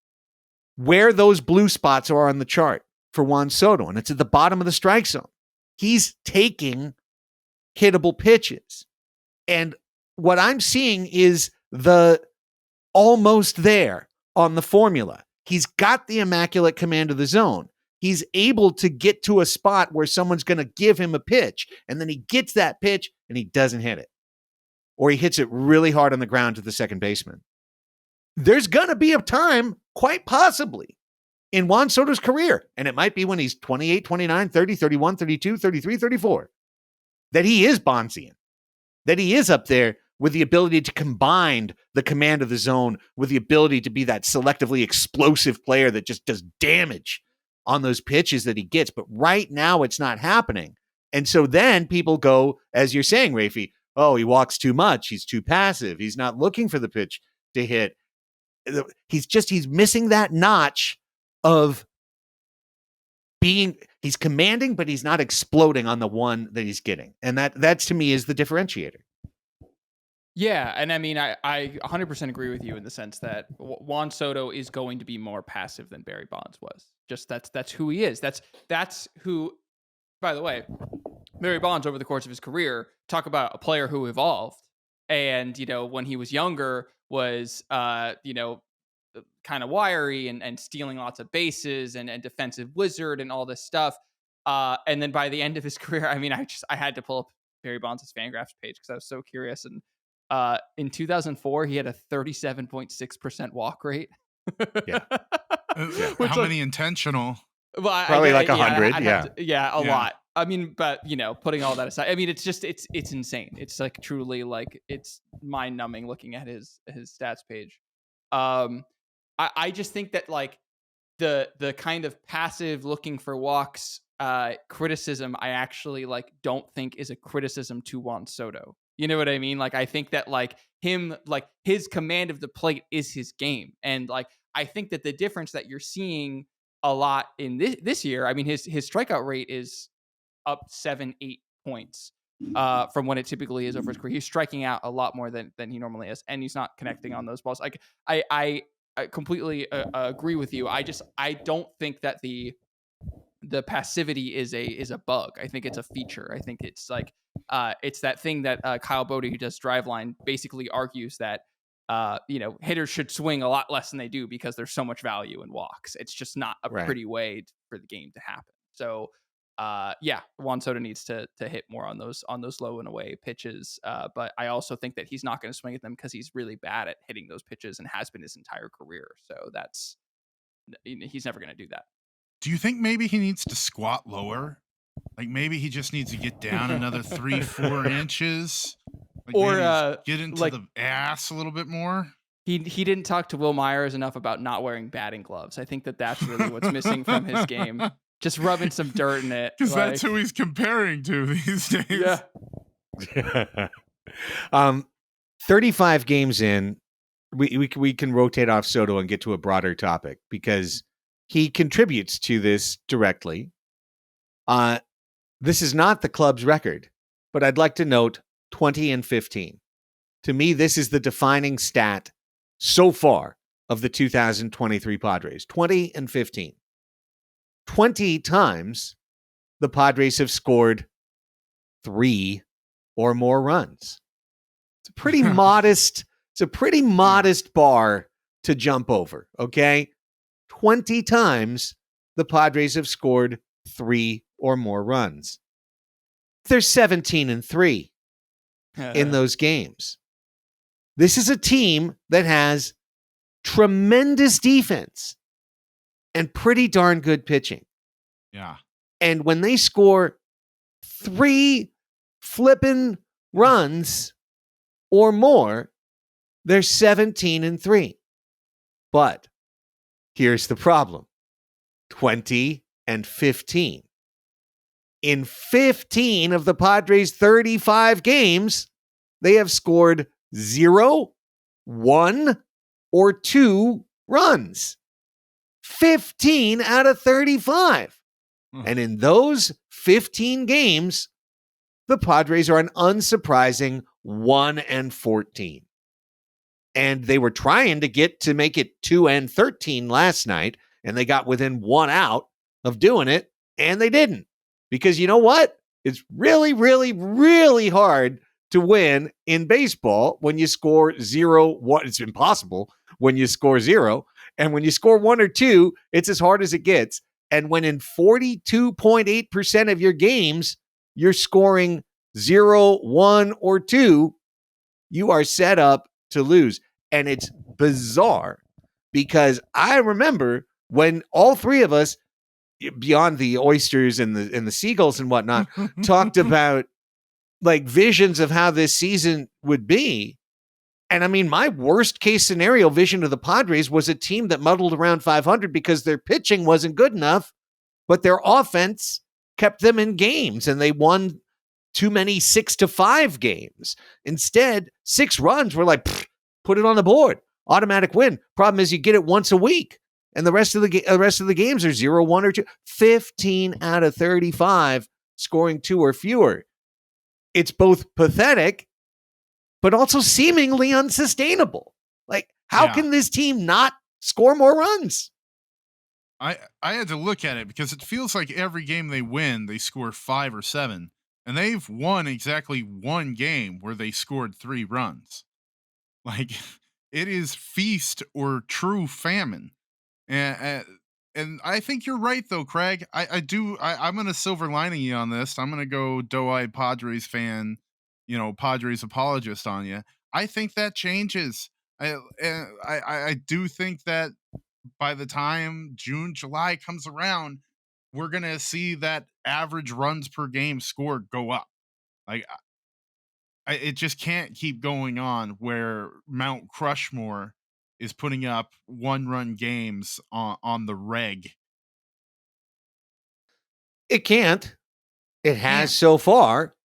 where those blue spots are on the chart for Juan Soto, and it's at the bottom of the strike zone. He's taking hittable pitches. And what I'm seeing is the almost there on the formula. He's got the immaculate command of the zone. He's able to get to a spot where someone's going to give him a pitch, and then he gets that pitch and he doesn't hit it. Or he hits it really hard on the ground to the second baseman. There's going to be a time, quite possibly, in Juan Soto's career, and it might be when he's 28, 29, 30, 31, 32, 33, 34, that he is Bondsian, that he is up there with the ability to combine the command of the zone with the ability to be that selectively explosive player that just does damage on those pitches that he gets. But right now it's not happening. And so then people go, as you're saying, Raphie, oh, he walks too much. He's too passive. He's not looking for the pitch to hit. He's missing that notch of he's commanding, but he's not exploding on the one that he's getting. And that to me is the differentiator. Yeah, and I mean, I 100% agree with you in the sense that Juan Soto is going to be more passive than Barry Bonds was. Just that's who he is. That's who. By the way, Barry Bonds over the course of his career, talk about a player who evolved, and when he was younger was kind of wiry and stealing lots of bases and defensive wizard and all this stuff. And then by the end of his career, I mean, I had to pull up Barry Bonds' Fangraphs page because I was so curious and In 2004, he had a 37.6% walk rate. Yeah. Which, How many intentional? well, Probably like 100, I'd yeah. have to, a lot. I mean, but putting all that aside, I mean, it's just it's insane. It's like truly like it's mind numbing looking at his stats page. I just think that like the kind of passive looking for walks criticism, I actually like don't think is a criticism to Juan Soto. You know what I mean? Like I think that like him, like his command of the plate is his game, and like I think that the difference that you're seeing a lot in this year, I mean, his strikeout rate is up 7-8 points from what it typically is over his career. He's striking out a lot more than he normally is, and he's not connecting on those balls. Like I completely agree with you. I don't think that the passivity is a bug. I think it's a feature. I think it's like it's that thing that Kyle Bodie, who does Driveline, basically argues that hitters should swing a lot less than they do because there's so much value in walks. It's just not a pretty way for the game to happen. So Juan Soto needs to hit more on those low and away pitches. But I also think that he's not going to swing at them because he's really bad at hitting those pitches and has been his entire career. So he's never going to do that. Do you think maybe he needs to squat lower? Like maybe he just needs to get down another 3-4 inches, like or get into like, the ass a little bit more. He didn't talk to Will Myers enough about not wearing batting gloves. I think that's really what's missing from his game. Just rubbing some dirt in it, because that's who he's comparing to these days. Yeah. 35 games in, we can rotate off Soto and get to a broader topic because he contributes to this directly. This is not the club's record, but I'd like to note 20-15. To me, this is the defining stat so far of the 2023 Padres. 20-15. 20 times the Padres have scored 3 or more runs. It's a pretty modest bar to jump over, okay? 20 times the Padres have scored 3 or more runs. They're 17-3 in those games. This is a team that has tremendous defense and pretty darn good pitching. Yeah. And when they score 3 flippin' runs or more, they're 17-3. But here's the problem. 20-15. In 15 of the Padres' 35 games, they have scored 0, 1, or 2 runs. 15 out of 35. And in those 15 games, the Padres are an unsurprising 1-14. And they were trying to get to make it 2-13 last night, and they got within 1 out of doing it, and they didn't. Because you know what? It's really, really, really hard to win in baseball when you score 0, 1. It's impossible when you score 0. And when you score 1 or 2, it's as hard as it gets. And when in 42.8% of your games, you're scoring 0, 1, or 2, you are set up to lose. And it's bizarre because I remember when all three of us, beyond the oysters and the seagulls and whatnot, talked about like visions of how this season would be. And I mean, my worst case scenario vision of the Padres was a team that muddled around 500 because their pitching wasn't good enough, but their offense kept them in games and they won too many 6-5 games. Instead, 6 runs were like, put it on the board, automatic win. Problem is you get it once a week. And the rest of the games are 0, 1, or 2. 15 out of 35 scoring 2 or fewer. It's both pathetic, but also seemingly unsustainable. Like, how can this team not score more runs? I had to look at it because it feels like every game they win, they score 5 or 7. And they've won exactly 1 game where they scored 3 runs. Like, it is feast or true famine. And I think you're right, though, Craig. I'm going to silver lining you on this. I'm going to go doe-eyed Padres fan, Padres apologist on you. I think that changes. I do think that by the time June, July comes around, we're gonna see that average runs per game scored go up. Like it just can't keep going on where Mount Crushmore is putting up 1-run games on the reg. It can't. It has Can't. so far.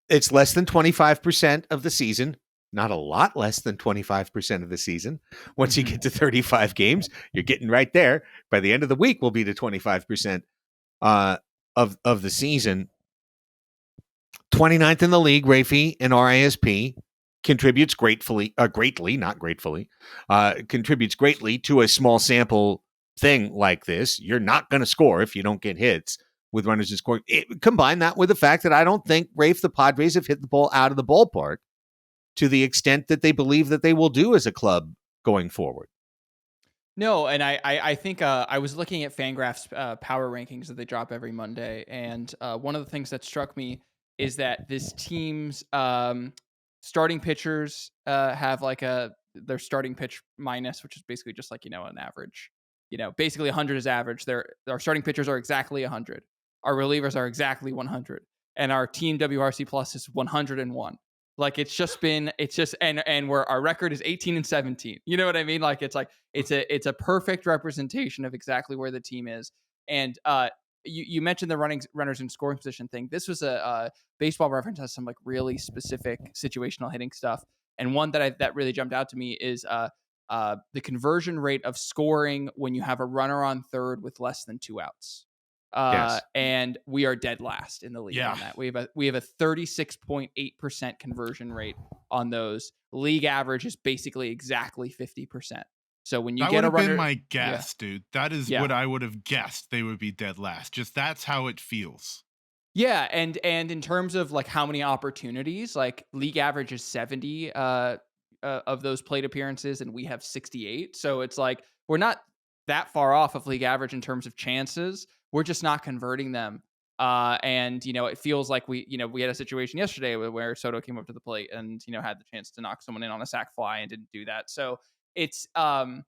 It's less than 25% of the season. Not a lot less than 25% of the season. Once you get to 35 games, you're getting right there. By the end of the week, we'll be to 25% of the season. 29th in the league, Raphie in RISP contributes greatly, contributes greatly to a small sample thing like this. You're not going to score if you don't get hits with runners in scoring. Combine that with the fact that I don't think, Rafe, the Padres have hit the ball out of the ballpark to the extent that they believe that they will do as a club going forward. No, and I think I was looking at Fangraph's power rankings that they drop every Monday, and one of the things that struck me is that this team's starting pitchers have like their starting pitch minus, which is basically just like, an average. Basically 100 is average. Our starting pitchers are exactly 100. Our relievers are exactly 100, and our team WRC plus is 101. Like and where our record is 18-17. You know what I mean? Like it's a perfect representation of exactly where the team is. And you mentioned the runners in scoring position thing. This was a Baseball Reference has some like really specific situational hitting stuff. And one that really jumped out to me is the conversion rate of scoring when you have a runner on third with less than 2 outs. Yes. And we are dead last in the league on that. We have a 36.8% conversion rate on those. League average is basically exactly 50%. So when you get a runner, that would have been my guess, dude. That is what I would have guessed. They would be dead last. Just that's how it feels. Yeah, and in terms of like how many opportunities, like league average is 70 of those plate appearances, and we have 68. So it's like we're not that far off of league average in terms of chances. We're just not converting them. And it feels like we had a situation yesterday where Soto came up to the plate and had the chance to knock someone in on a sac fly and didn't do that. So it's going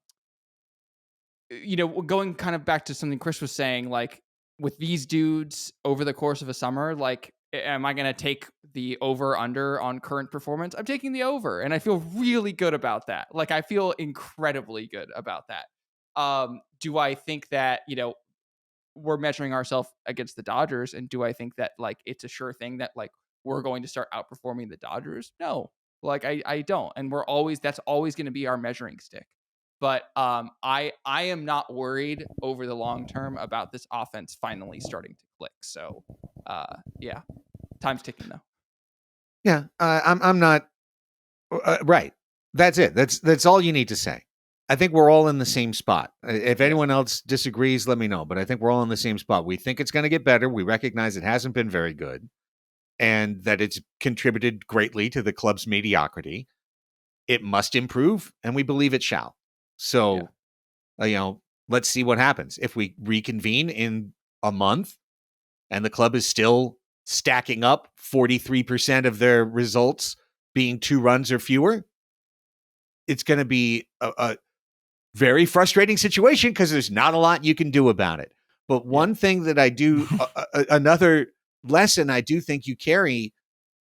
kind of back to something Chris was saying, like with these dudes over the course of a summer, like am I going to take the over under on current performance? I'm taking the over, and I feel really good about that. Like I feel incredibly good about that. Do I think that, we're measuring ourselves against the Dodgers, and do I think that like it's a sure thing that like we're going to start outperforming the Dodgers? No, like I don't, and that's always going to be our measuring stick. But I am not worried over the long term about this offense finally starting to click. So yeah, time's ticking though. Yeah, I'm not right. That's it. That's all you need to say. I think we're all in the same spot. If anyone else disagrees, let me know. But I think we're all in the same spot. We think it's going to get better. We recognize it hasn't been very good, and that it's contributed greatly to the club's mediocrity. It must improve, and we believe it shall. So, let's see what happens. If we reconvene in a month and the club is still stacking up 43% of their results being 2 runs or fewer, it's going to be a very frustrating situation because there's not a lot you can do about it. But one thing that I do, another lesson I do think you carry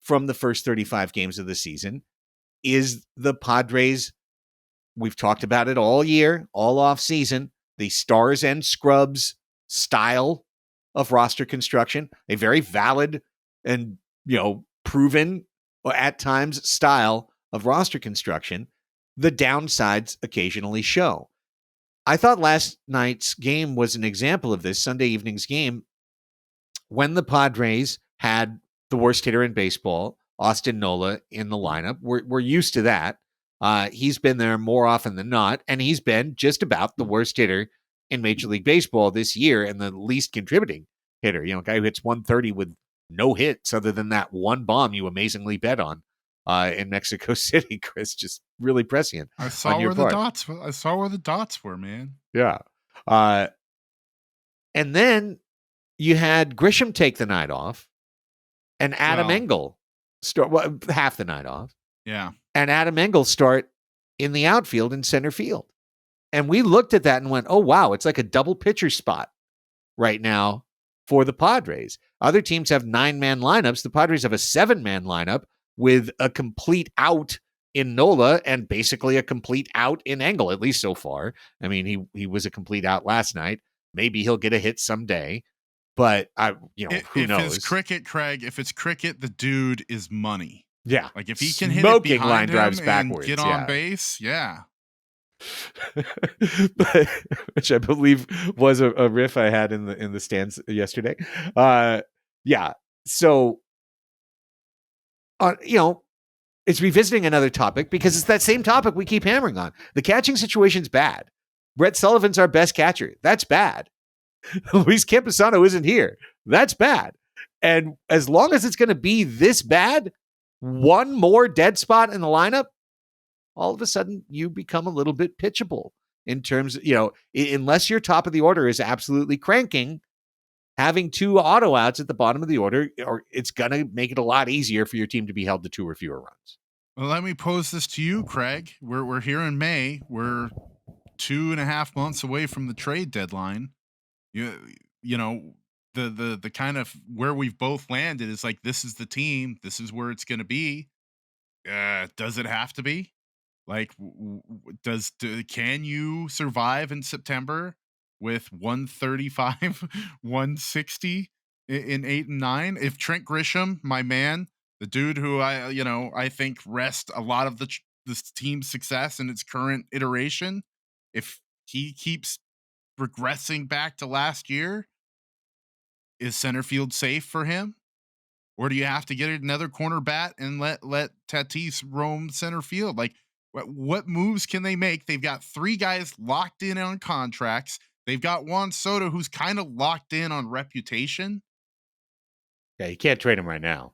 from the first 35 games of the season is the Padres. We've talked about it all year, all off season, the stars and scrubs style of roster construction, a very valid and, proven at times style of roster construction. The downsides occasionally show. I thought last night's game was an example of this, Sunday evening's game, when the Padres had the worst hitter in baseball, Austin Nola, in the lineup. We're used to that. He's been there more often than not, and he's been just about the worst hitter in Major League Baseball this year and the least contributing hitter. A guy who hits 130 with no hits other than that one bomb you amazingly bet on in Mexico City, Chris. Just really prescient. I saw where the dots were, man. Yeah. And then you had Grisham take the night off and Adam Engel start half the night off. Yeah. and Adam Engel start in the outfield and center field. And we looked at that and went, oh, wow, it's like a double pitcher spot right now for the Padres. Other teams have 9-man lineups. The Padres have a 7-man lineup with a complete out in Nola and basically a complete out in Engel, at least so far. I mean, he was a complete out last night. Maybe he'll get a hit someday, but who knows? It's cricket, Craig, if it's cricket, the dude is money. Yeah. Like if he can hit it behind line him drives and backwards, get on base, yeah. Which I believe was a riff I had in the stands yesterday. Yeah. So, it's revisiting another topic because it's that same topic we keep hammering on. The catching situation's bad. Brett Sullivan's our best catcher. That's bad. Luis Camposano isn't here. That's bad. And as long as it's going to be this bad, one more dead spot in the lineup, all of a sudden you become a little bit pitchable in terms of, unless your top of the order is absolutely cranking, having 2 auto outs at the bottom of the order, or it's going to make it a lot easier for your team to be held to 2 or fewer runs. Well, let me pose this to you, Craig. We're here in May. We're 2.5 months away from the trade deadline. You know, the kind of where we've both landed is like, this is the team. This is where it's going to be. Does it have to be? Like, can you survive in September with 135, 160 in 8 and 9? If Trent Grisham, my man, the dude who I think rests a lot of this team's success in its current iteration, if he keeps regressing back to last year, is center field safe for him? Or do you have to get another corner bat and let Tatis roam center field? Like, what moves can they make? They've got 3 guys locked in on contracts. They've got Juan Soto, who's kind of locked in on reputation. Yeah, you can't trade him right now.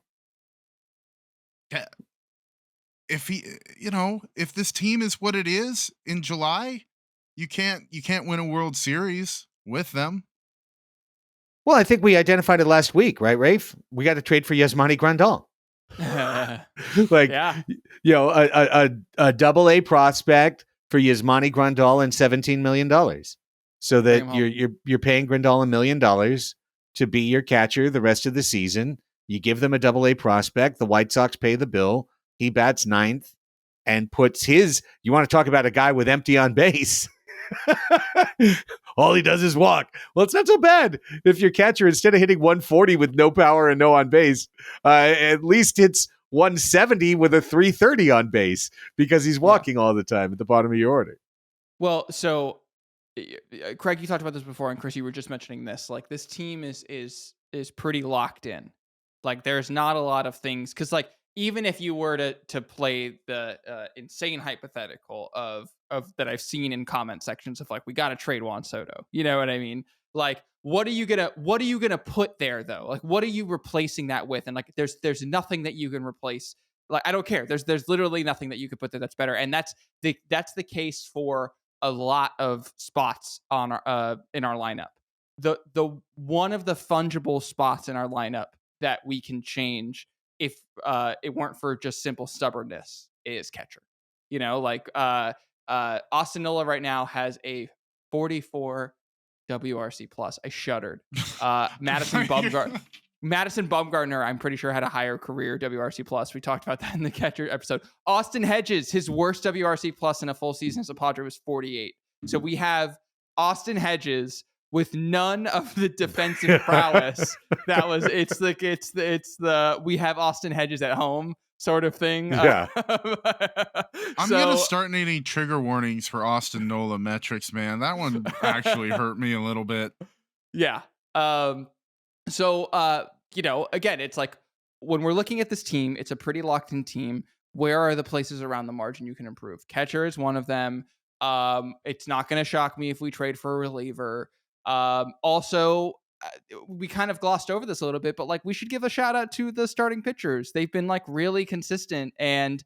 If if this team is what it is in July, you can't win a World Series with them. Well, I think we identified it last week, right, Rafe? We got to trade for Yasmani Grandal. A double-A prospect for Yasmani Grandal and $17 million, so that you're paying Grandal $1 million to be your catcher the rest of the season. You give them a double-A prospect. The White Sox pay the bill. He bats 9th and puts his. You want to talk about a guy with empty on base? All he does is walk. Well, it's not so bad if your catcher, instead of hitting 140 with no power and no on base, at least hits 170 with a 330 on base because he's walking all the time at the bottom of your order. Well, so Craig, you talked about this before, and Chris, you were just mentioning this. Like, this team is pretty locked in. Like, there's not a lot of things, because like, even if you were to play the insane hypothetical of that I've seen in comment sections of like, we got to trade Juan Soto, you know what I mean? Like, what are you gonna put there though? Like, what are you replacing that with? And like, there's nothing that you can replace. Like, I don't care. There's literally nothing that you could put there that's better. And that's the case for a lot of spots on our in our lineup. The one of the fungible spots in our lineup that we can change if it weren't for just simple stubbornness is catcher. Austin Nola right now has a 44 WRC plus. I shuddered. Madison Bumgarner, I'm pretty sure, had a higher career WRC plus. We talked about that in the catcher episode. Austin Hedges, his worst WRC plus in a full season as a Padre was 48. So we have Austin Hedges with none of the defensive prowess. It's the we have Austin Hedges at home sort of thing. Yeah. I'm gonna start needing trigger warnings for Austin Nola metrics, man. That one actually hurt me a little bit. Yeah. Again, it's like, when we're looking at this team, it's a pretty locked in team. Where are the places around the margin you can improve? Catcher is one of them. It's not going to shock me if we trade for a reliever. We kind of glossed over this a little bit, but like, we should give a shout out to the starting pitchers. They've been like really consistent, and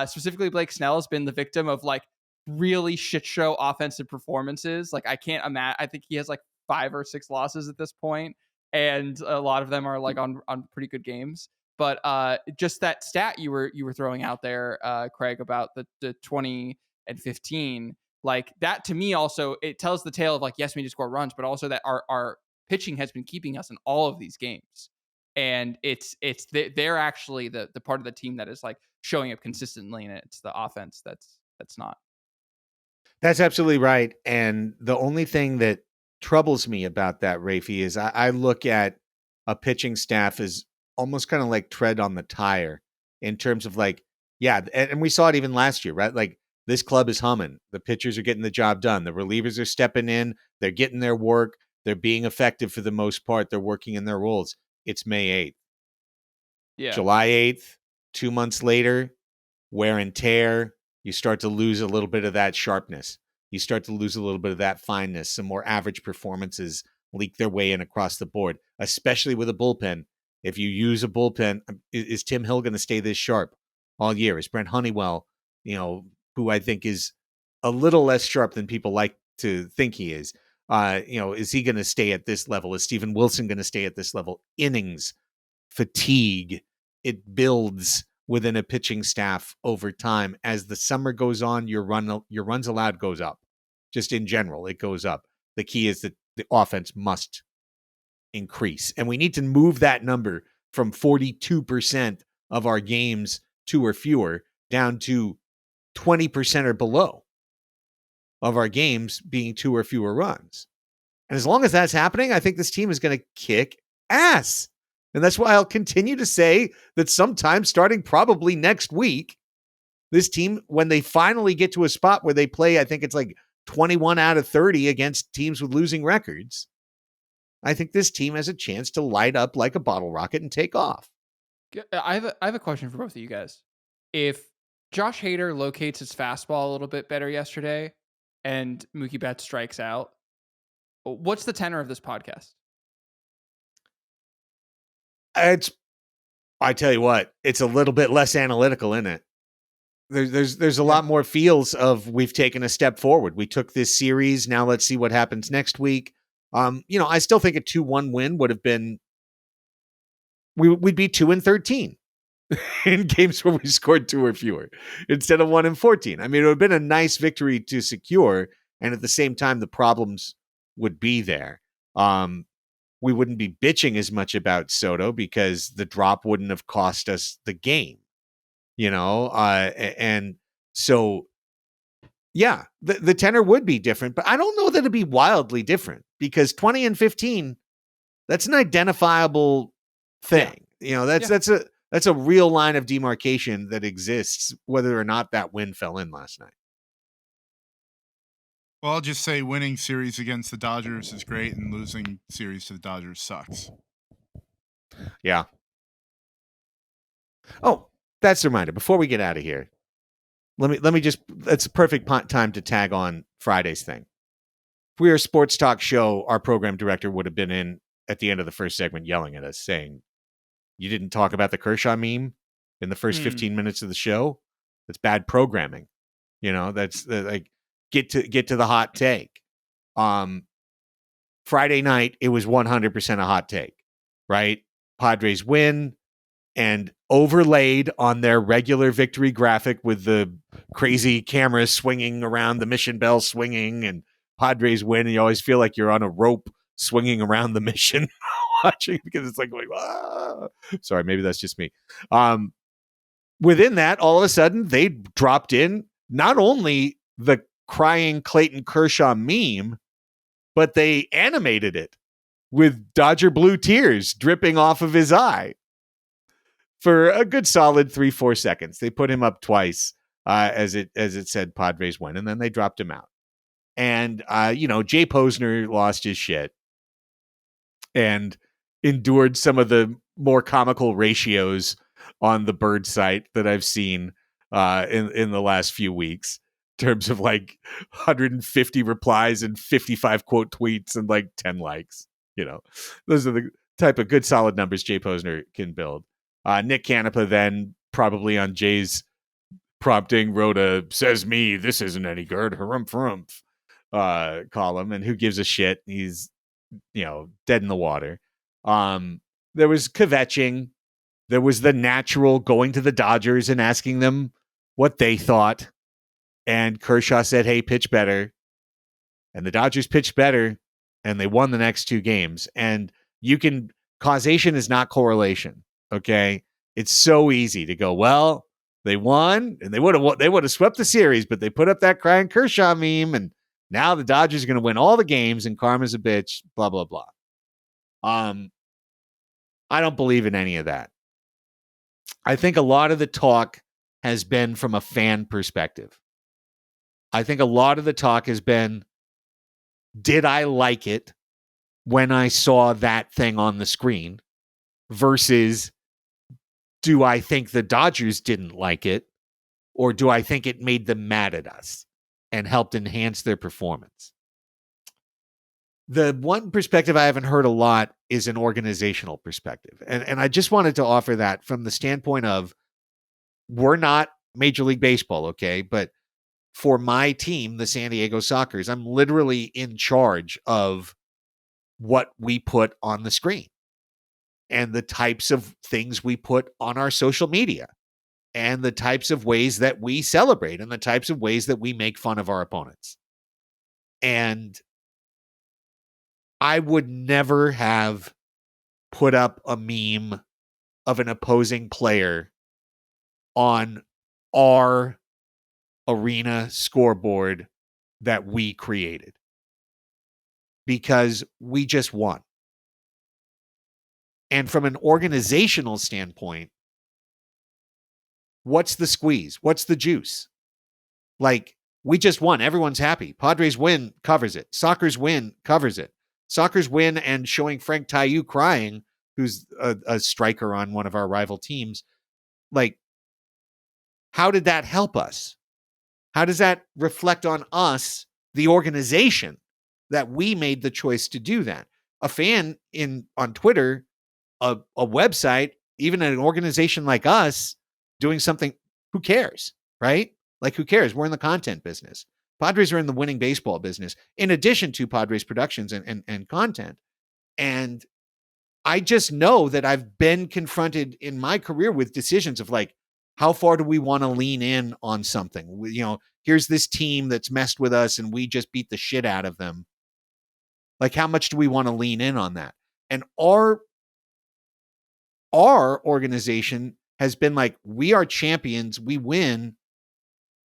specifically Blake Snell has been the victim of like really shit show offensive performances. Like, I can't imagine. I think he has like 5 or 6 losses at this point, and a lot of them are like on pretty good games. But just that stat you were throwing out there, Craig, about the 20 and 15, like that to me also, it tells the tale of like, yes, we need to score runs, but also that our pitching has been keeping us in all of these games. And they're actually the part of the team that is like showing up consistently, and it's the offense that's not. That's absolutely right. And the only thing that troubles me about that, Raphie, is I look at a pitching staff as almost kind of like tread on the tire in terms of like, yeah, and we saw it even last year, right? Like this club is humming. The pitchers are getting the job done. The relievers are stepping in. They're getting their work. They're being effective for the most part. They're working in their roles. It's May 8th. Yeah. July 8th, 2 months later, wear and tear, you start to lose a little bit of that sharpness. You start to lose a little bit of that fineness. Some more average performances leak their way in across the board, especially with a bullpen. If you use a bullpen, is Tim Hill going to stay this sharp all year? Is Brent Honeywell, who I think is a little less sharp than people like to think he is, is he going to stay at this level? Is Steven Wilson going to stay at this level? Innings, fatigue, it builds within a pitching staff over time. As the summer goes on, your runs allowed goes up. Just in general, it goes up. The key is that the offense must increase. And we need to move that number from 42% of our games, 2 or fewer, down to 20% or below of our games being 2 or fewer runs. And as long as that's happening, I think this team is going to kick ass. And that's why I'll continue to say that sometime starting probably next week, this team, when they finally get to a spot where they play, I think it's like 21 out of 30 against teams with losing records, I think this team has a chance to light up like a bottle rocket and take off. I have a question for both of you guys. If Josh Hader locates his fastball a little bit better yesterday and Mookie Betts strikes out, what's the tenor of this podcast? I tell you what, it's a little bit less analytical in it. There's a lot more feels of we've taken a step forward. We took this series. Now let's see what happens next week. I still think a 2-1 win would have been, we'd be 2-13 in games where we scored 2 or fewer instead of 1-14. I mean, it would have been a nice victory to secure. And at the same time, the problems would be there. We wouldn't be bitching as much about Soto because the drop wouldn't have cost us the game, and so, yeah, the tenor would be different, but I don't know that it'd be wildly different because 20 and 15, that's an identifiable thing. Yeah. That's a real line of demarcation that exists, whether or not that win fell in last night. Well, I'll just say winning series against the Dodgers is great and losing series to the Dodgers sucks. Yeah. Oh, that's a reminder. Before we get out of here, let me just, that's a perfect time to tag on Friday's thing. If we were a sports talk show, our program director would have been in at the end of the first segment yelling at us saying, you didn't talk about the Kershaw meme in the first 15 minutes of the show. That's bad programming. That's like, get to the hot take. Friday night, it was 100% a hot take, right? Padres win, and overlaid on their regular victory graphic with the crazy cameras swinging around, the mission bell swinging, and Padres win, and you always feel like you're on a rope swinging around the mission watching because it's like going, ah. Sorry, maybe that's just me. Within that, all of a sudden, they dropped in not only the crying Clayton Kershaw meme, but they animated it with Dodger blue tears dripping off of his eye for a good solid 3-4 seconds. They put him up twice as it said Padres win, and then they dropped him out. And Jay Posner lost his shit and endured some of the more comical ratios on the Bird site that I've seen in the last few weeks. Terms of like 150 replies and 55 quote tweets and like 10 likes. Those are the type of good solid numbers Jay Posner can build. Nick Canepa then, probably on Jay's prompting, wrote a "says me, this isn't any good, harumph column, and who gives a shit? He's dead in the water. There was kvetching There was the natural going to the Dodgers and asking them what they thought. And Kershaw said, hey, pitch better. And the Dodgers pitched better, and they won the next 2 games. And causation is not correlation, okay? It's so easy to go, well, they won, and they would have swept the series, but they put up that crying Kershaw meme, and now the Dodgers are going to win all the games, and karma's a bitch, blah, blah, blah. I don't believe in any of that. I think a lot of the talk has been from a fan perspective. I think a lot of the talk has been, did I like it when I saw that thing on the screen versus do I think the Dodgers didn't like it, or do I think it made them mad at us and helped enhance their performance? The one perspective I haven't heard a lot is an organizational perspective. And I just wanted to offer that from the standpoint of, we're not Major League Baseball, okay? But for my team, the San Diego Sockers, I'm literally in charge of what we put on the screen and the types of things we put on our social media and the types of ways that we celebrate and the types of ways that we make fun of our opponents. And I would never have put up a meme of an opposing player on our arena scoreboard that we created, because we just won. And from an organizational standpoint, what's the squeeze? What's the juice? Like, we just won. Everyone's happy. Padres win, covers it. Sockers win, covers it. Sockers win, and showing Frank Taillou crying, who's a striker on one of our rival teams. Like, how did that help us? How does that reflect on us, the organization, that we made the choice to do that? A fan on Twitter, a website, even an organization like us doing something, who cares, right? Like, who cares? We're in the content business. Padres are in the winning baseball business, in addition to Padres Productions and content. And I just know that I've been confronted in my career with decisions of, like, how far do we want to lean in on something? Here's this team that's messed with us and we just beat the shit out of them. Like, how much do we want to lean in on that? And our organization has been like, we are champions, we win.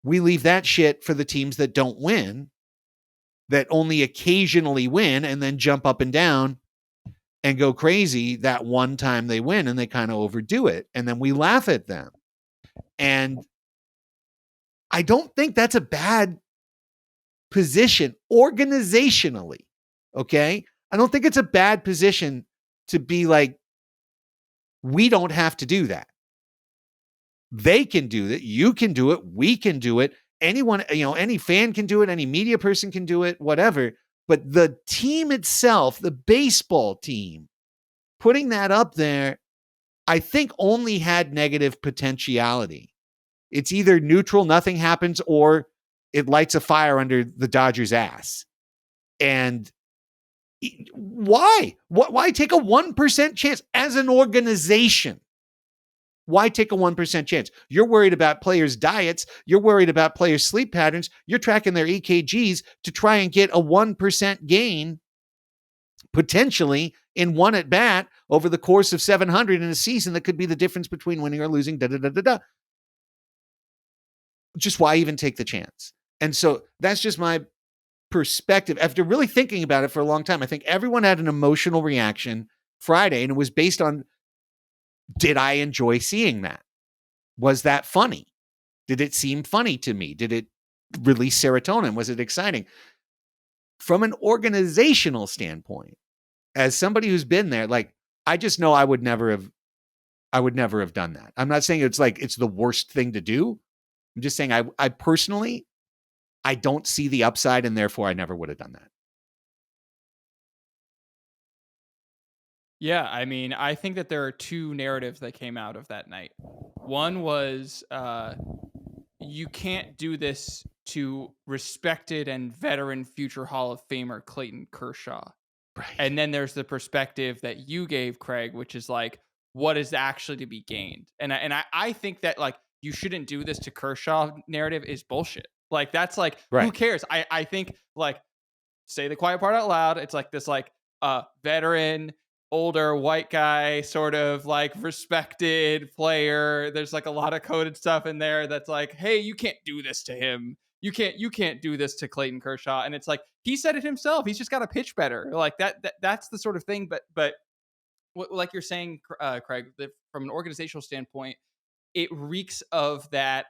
We leave that shit for the teams that don't win, that only occasionally win and then jump up and down and go crazy that one time they win and they kind of overdo it. And then we laugh at them. And I don't think that's a bad position organizationally. Okay. I don't think it's a bad position to be like, we don't have to do that. They can do that. You can do it. We can do it. Anyone, any fan can do it. Any media person can do it, whatever. But the team itself, the baseball team, putting that up there, I think only had negative potentiality. It's either neutral, nothing happens, or it lights a fire under the Dodgers' ass. And why? Why take a 1% chance as an organization? Why take a 1% chance? You're worried about players' diets. You're worried about players' sleep patterns. You're tracking their EKGs to try and get a 1% gain, potentially, in one at bat over the course of 700 in a season that could be the difference between winning or losing. Just why even take the chance? And so that's just my perspective. After really thinking about it for a long time, I think everyone had an emotional reaction Friday, and it was based on, did I enjoy seeing that? Was that funny? Did it seem funny to me? Did it release serotonin? Was it exciting? From an organizational standpoint, as somebody who's been there, like, I just know I would never have done that. I'm not saying it's like it's the worst thing to do. I'm just saying I personally, I don't see the upside, and therefore I never would have done that. Yeah, I mean, I think that there are two narratives that came out of that night. One was, you can't do this to respected and veteran future Hall of Famer Clayton Kershaw. Right. And then there's the perspective that you gave, Craig, which is like, what is actually to be gained. And I think that like you shouldn't do this to Kershaw narrative is bullshit. Like that's like who Right. cares? I think like say the quiet part out loud. It's like this like veteran, older white guy, sort of like respected player. There's like a lot of coded stuff in there that's like, hey, you can't do this to him. You can't do this to Clayton Kershaw. And it's like he said it himself. He's just got to pitch better. Like that's the sort of thing. But like you're saying, Craig, that from an organizational standpoint, it reeks of that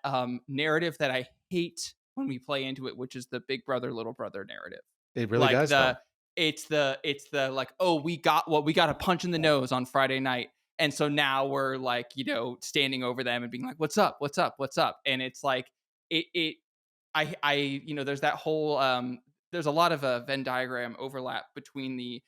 narrative that I hate when we play into it, which is the big brother, little brother narrative. It really Like does, though. it's the like, oh, we got what we got a punch in the nose on Friday night. And so now we're like, standing over them and being like, what's up? What's up? What's up? And it's like, there's that whole, there's a lot of a Venn diagram overlap between the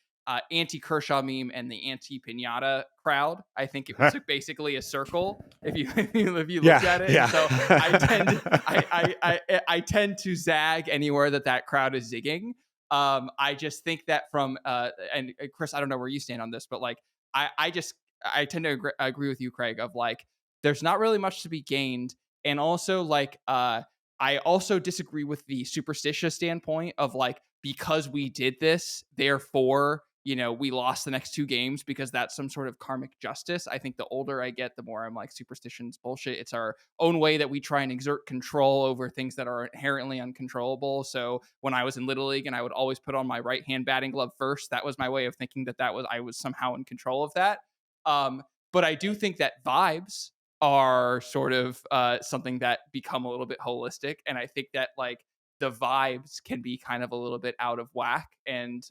anti Kershaw meme and the anti Pinata crowd. I think it was basically a circle if you if you looked at it. Yeah. And so I tend to zag anywhere that crowd is zigging. I just think that from and Chris, I don't know where you stand on this, but like I tend to agree with you, Craig, of like there's not really much to be gained, and also like I also disagree with the superstitious standpoint of like because we did this, therefore we lost the next 2 games because that's some sort of karmic justice. I think the older I get, the more I'm like superstition's bullshit. It's our own way that we try and exert control over things that are inherently uncontrollable. So when I was in Little League and I would always put on my right hand batting glove first, that was my way of thinking that I was somehow in control of that. But I do think that vibes are sort of something that become a little bit holistic. And I think that like the vibes can be kind of a little bit out of whack. And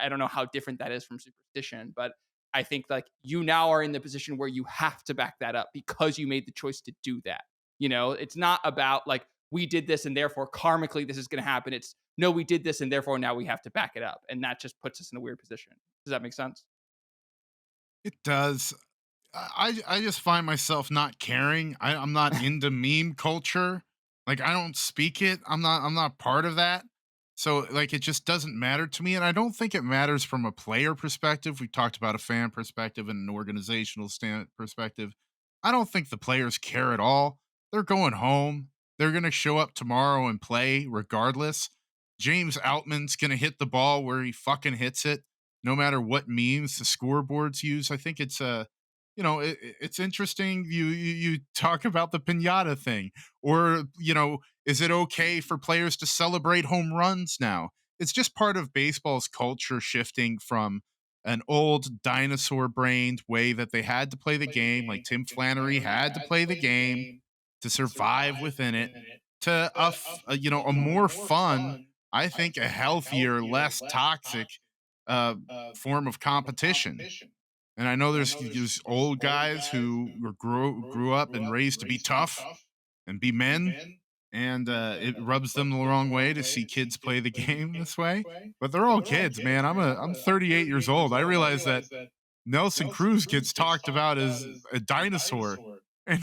I don't know how different that is from superstition, but I think like you now are in the position where you have to back that up because you made the choice to do that. It's not about like we did this and therefore karmically this is going to happen. It's no, we did this and therefore now we have to back it up. And that just puts us in a weird position. Does that make sense? It does. I just find myself not caring. I'm not into meme culture. Like I don't speak it. I'm not part of that. So like it just doesn't matter to me. And I don't think it matters from a player perspective. We talked about a fan perspective and an organizational perspective. I don't think the players care at all. They're going home. They're gonna show up tomorrow and play regardless. James Outman's gonna hit the ball where he fucking hits it, no matter what memes the scoreboards use. I think it's it's interesting. You talk about the pinata thing, or is it okay for players to celebrate home runs now? It's just part of baseball's culture shifting from an old dinosaur brained way that they had to play the game, like Tim Flannery had to play the game to survive within it, to a more fun, I think a healthier, less toxic uh, form of competition. And I know there's these old guys who grew up and raised to be tough and be men, and it rubs them the wrong way to see kids play the game this way. But they're all kids, man. I'm 38 years old. I realize that Nelson Cruz gets talked about as a dinosaur, and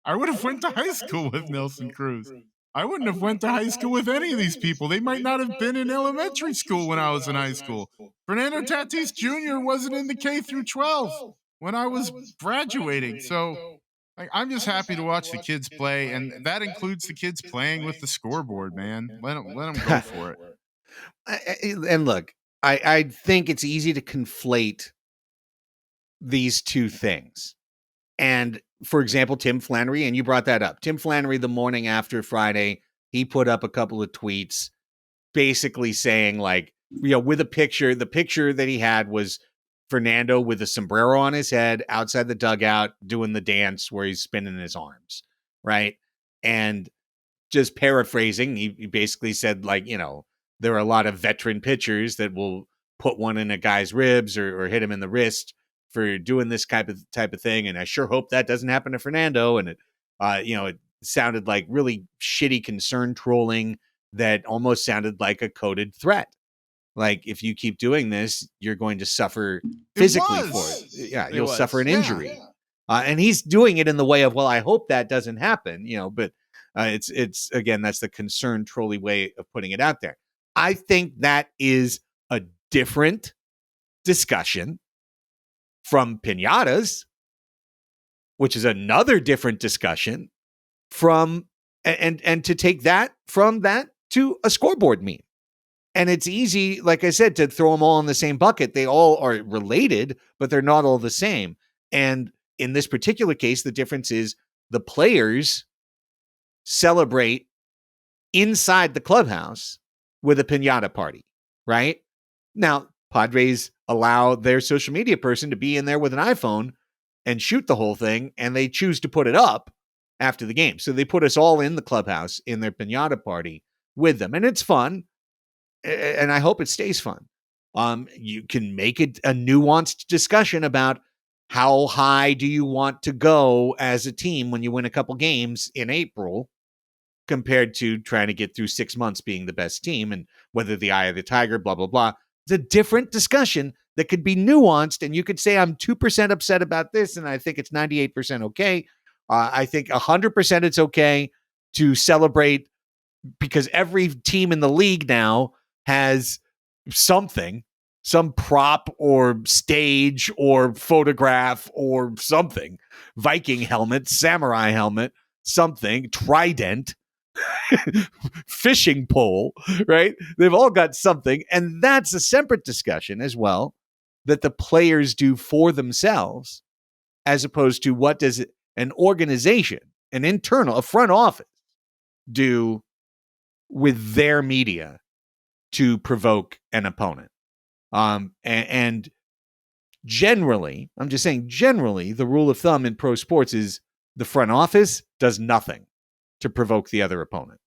I would have went to high school with Nelson Cruz. I wouldn't have went to high school with any of these people. They might not have been in elementary school when I was in high school. Fernando Tatis Jr. wasn't in the K through 12 when I was graduating. So like, I'm just happy to watch the kids play, and that includes the kids playing with the scoreboard, man. Let them go for it. And look, I think it's easy to conflate these two things. And for example, Tim Flannery, and you brought that up. Tim Flannery, the morning after Friday, he put up a couple of tweets basically saying like, with a picture, the picture that he had was Fernando with a sombrero on his head outside the dugout doing the dance where he's spinning his arms. Right. And just paraphrasing, he basically said like, there are a lot of veteran pitchers that will put one in a guy's ribs or hit him in the wrist for doing this type of thing. And I sure hope that doesn't happen to Fernando. And it sounded like really shitty concern trolling that almost sounded like a coded threat. Like if you keep doing this, you're going to suffer physically for it. Yeah, you'll suffer an injury. Yeah. And he's doing it in the way of, well, I hope that doesn't happen, but it's again, that's the concern trolley way of putting it out there. I think that is a different discussion from pinatas. which is another different discussion from and to take that from that to a scoreboard meme. And it's easy, like I said, to throw them all in the same bucket. They all are related, but they're not all the same. And in this particular case, the difference is the players celebrate inside the clubhouse with a piñata party, right? Now, Padres allow their social media person to be in there with an iPhone and shoot the whole thing, and they choose to put it up after the game. So they put us all in the clubhouse in their piñata party with them. And it's fun, and I hope it stays fun. You can make it a nuanced discussion about how high do you want to go as a team when you win a couple games in April compared to trying to get through 6 months being the best team, and whether the eye of the tiger, blah, blah, blah. It's a different discussion that could be nuanced, and you could say, I'm 2% upset about this, and I think it's 98% okay. I think 100% it's okay to celebrate because every team in the league now has something, some prop or stage or photograph or something, Viking helmet, samurai helmet, something, trident, fishing pole, right? They've all got something. And that's a separate discussion as well that the players do for themselves, as opposed to what does an organization, an internal, a front office do with their media to provoke an opponent. And generally, I'm just saying, generally, the rule of thumb in pro sports is the front office does nothing to provoke the other opponent.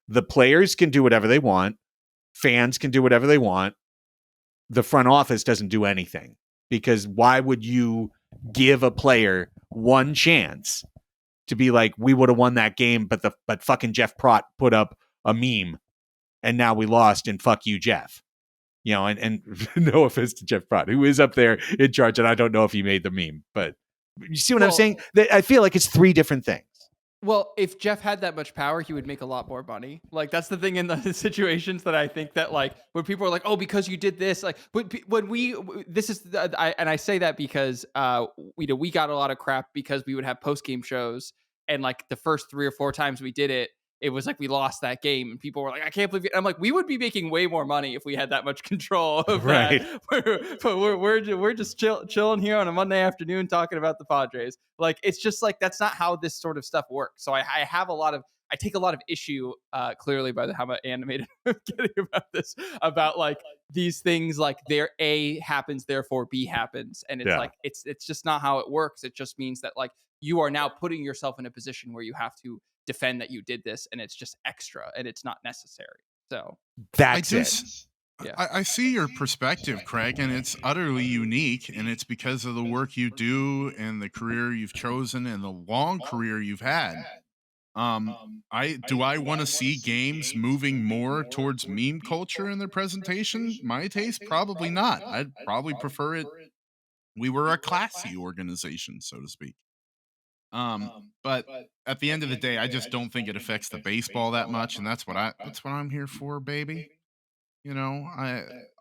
The players can do whatever they want. Fans can do whatever they want. The front office doesn't do anything, because why would you give a player one chance to be like, we would have won that game, but fucking Jeff Prott put up a meme and now we lost, and fuck you, Jeff. You know, and no offense to Jeff Prott, who is up there in charge, and I don't know if he made the meme, but you see what I'm saying? I feel like it's three different things. Well, if Jeff had that much power, he would make a lot more money. Like, that's the thing in the situations that I think that, like, when people are like, oh, because you did this, like, when I say that because, we got a lot of crap because we would have post-game shows, and like the first 3 or 4 times we did it, it was like we lost that game, and people were like, I can't believe it. I'm like, we would be making way more money if we had that much control of right. that. But we're just chilling here on a Monday afternoon talking about the Padres. Like, it's just like, that's not how this sort of stuff works. So I take a lot of issue, clearly, by how animated I'm getting about this, about like these things, like there A happens, therefore B happens. And it's like, it's just not how it works. It just means that, like, you are now putting yourself in a position where you have to defend that you did this, and it's just extra and it's not necessary. So that's it. Yeah. I see your perspective, Craig, and it's utterly unique, and it's because of the work you do and the career you've chosen and the long career you've had. I want to see games moving more towards meme culture in their presentation? My taste, probably not. I'd probably prefer it. We were a classy organization, so to speak. But at the end of the day, I just don't think it affects the baseball that much, and that's what I'm here for, baby. You know,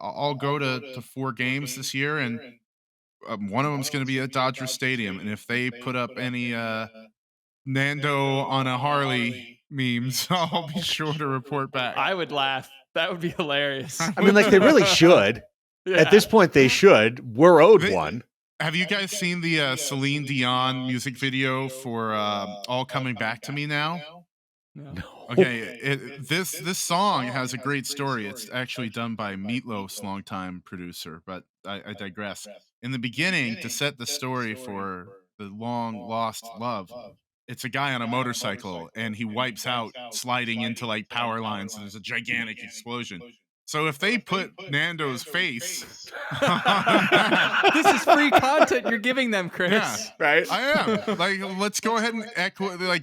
I'll go to 4 games this year, and one of them's going to be at Dodger Stadium, and if they put up any Nando on a Harley memes, I'll be sure to report back. I would laugh. That would be hilarious. I mean, like, they really should. Yeah. At this point, they should. We're owed one. Have you guys seen the Celine Dion music video for All Coming Back to Me Now? No. Okay, this song has a great story. It's actually done by Meatloaf's longtime producer, but I digress. In the beginning, to set the story for the long lost love, it's a guy on a motorcycle, and he wipes out sliding into like power lines, and there's a gigantic explosion. So if they put Nando's face this is free content you're giving them, Chris. Yeah, right? I am. Like, let's go ahead and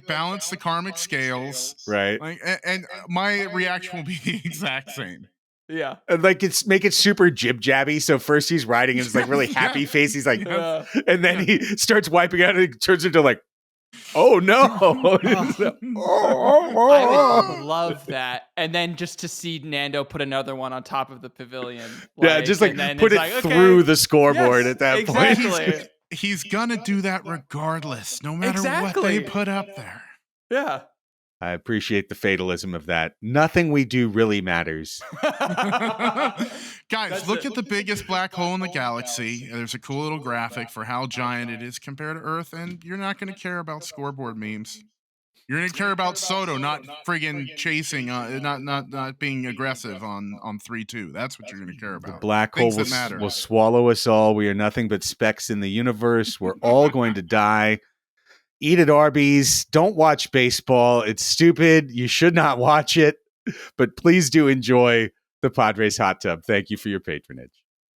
balance the karmic scales. Right. Like, and my reaction will be the exact same. Yeah. And like, make it super jib jabby. So first he's riding and it's like really happy face. He's like, and then he starts wiping out and it turns into like, oh no. I would love that. And then just to see Nando put another one on top of the pavilion. Just like put it through the scoreboard at that point. he's gonna do that regardless, no matter what Exactly. they put up there. Yeah. I appreciate the fatalism of that. Nothing we do really matters. Guys, look at the biggest black hole in the galaxy. There's a cool little graphic for how giant it is compared to Earth, and you're not going to care about scoreboard memes. You're going to care about Soto not friggin' chasing, not being aggressive on 3-2. That's what you're going to care The about. black hole Things that matter. will swallow us all. We are nothing but specks in the universe. We're all going to die. Eat at Arby's. Don't watch baseball. It's stupid. You should not watch it. But please do enjoy the Padres Hot Tub. Thank you for your patronage.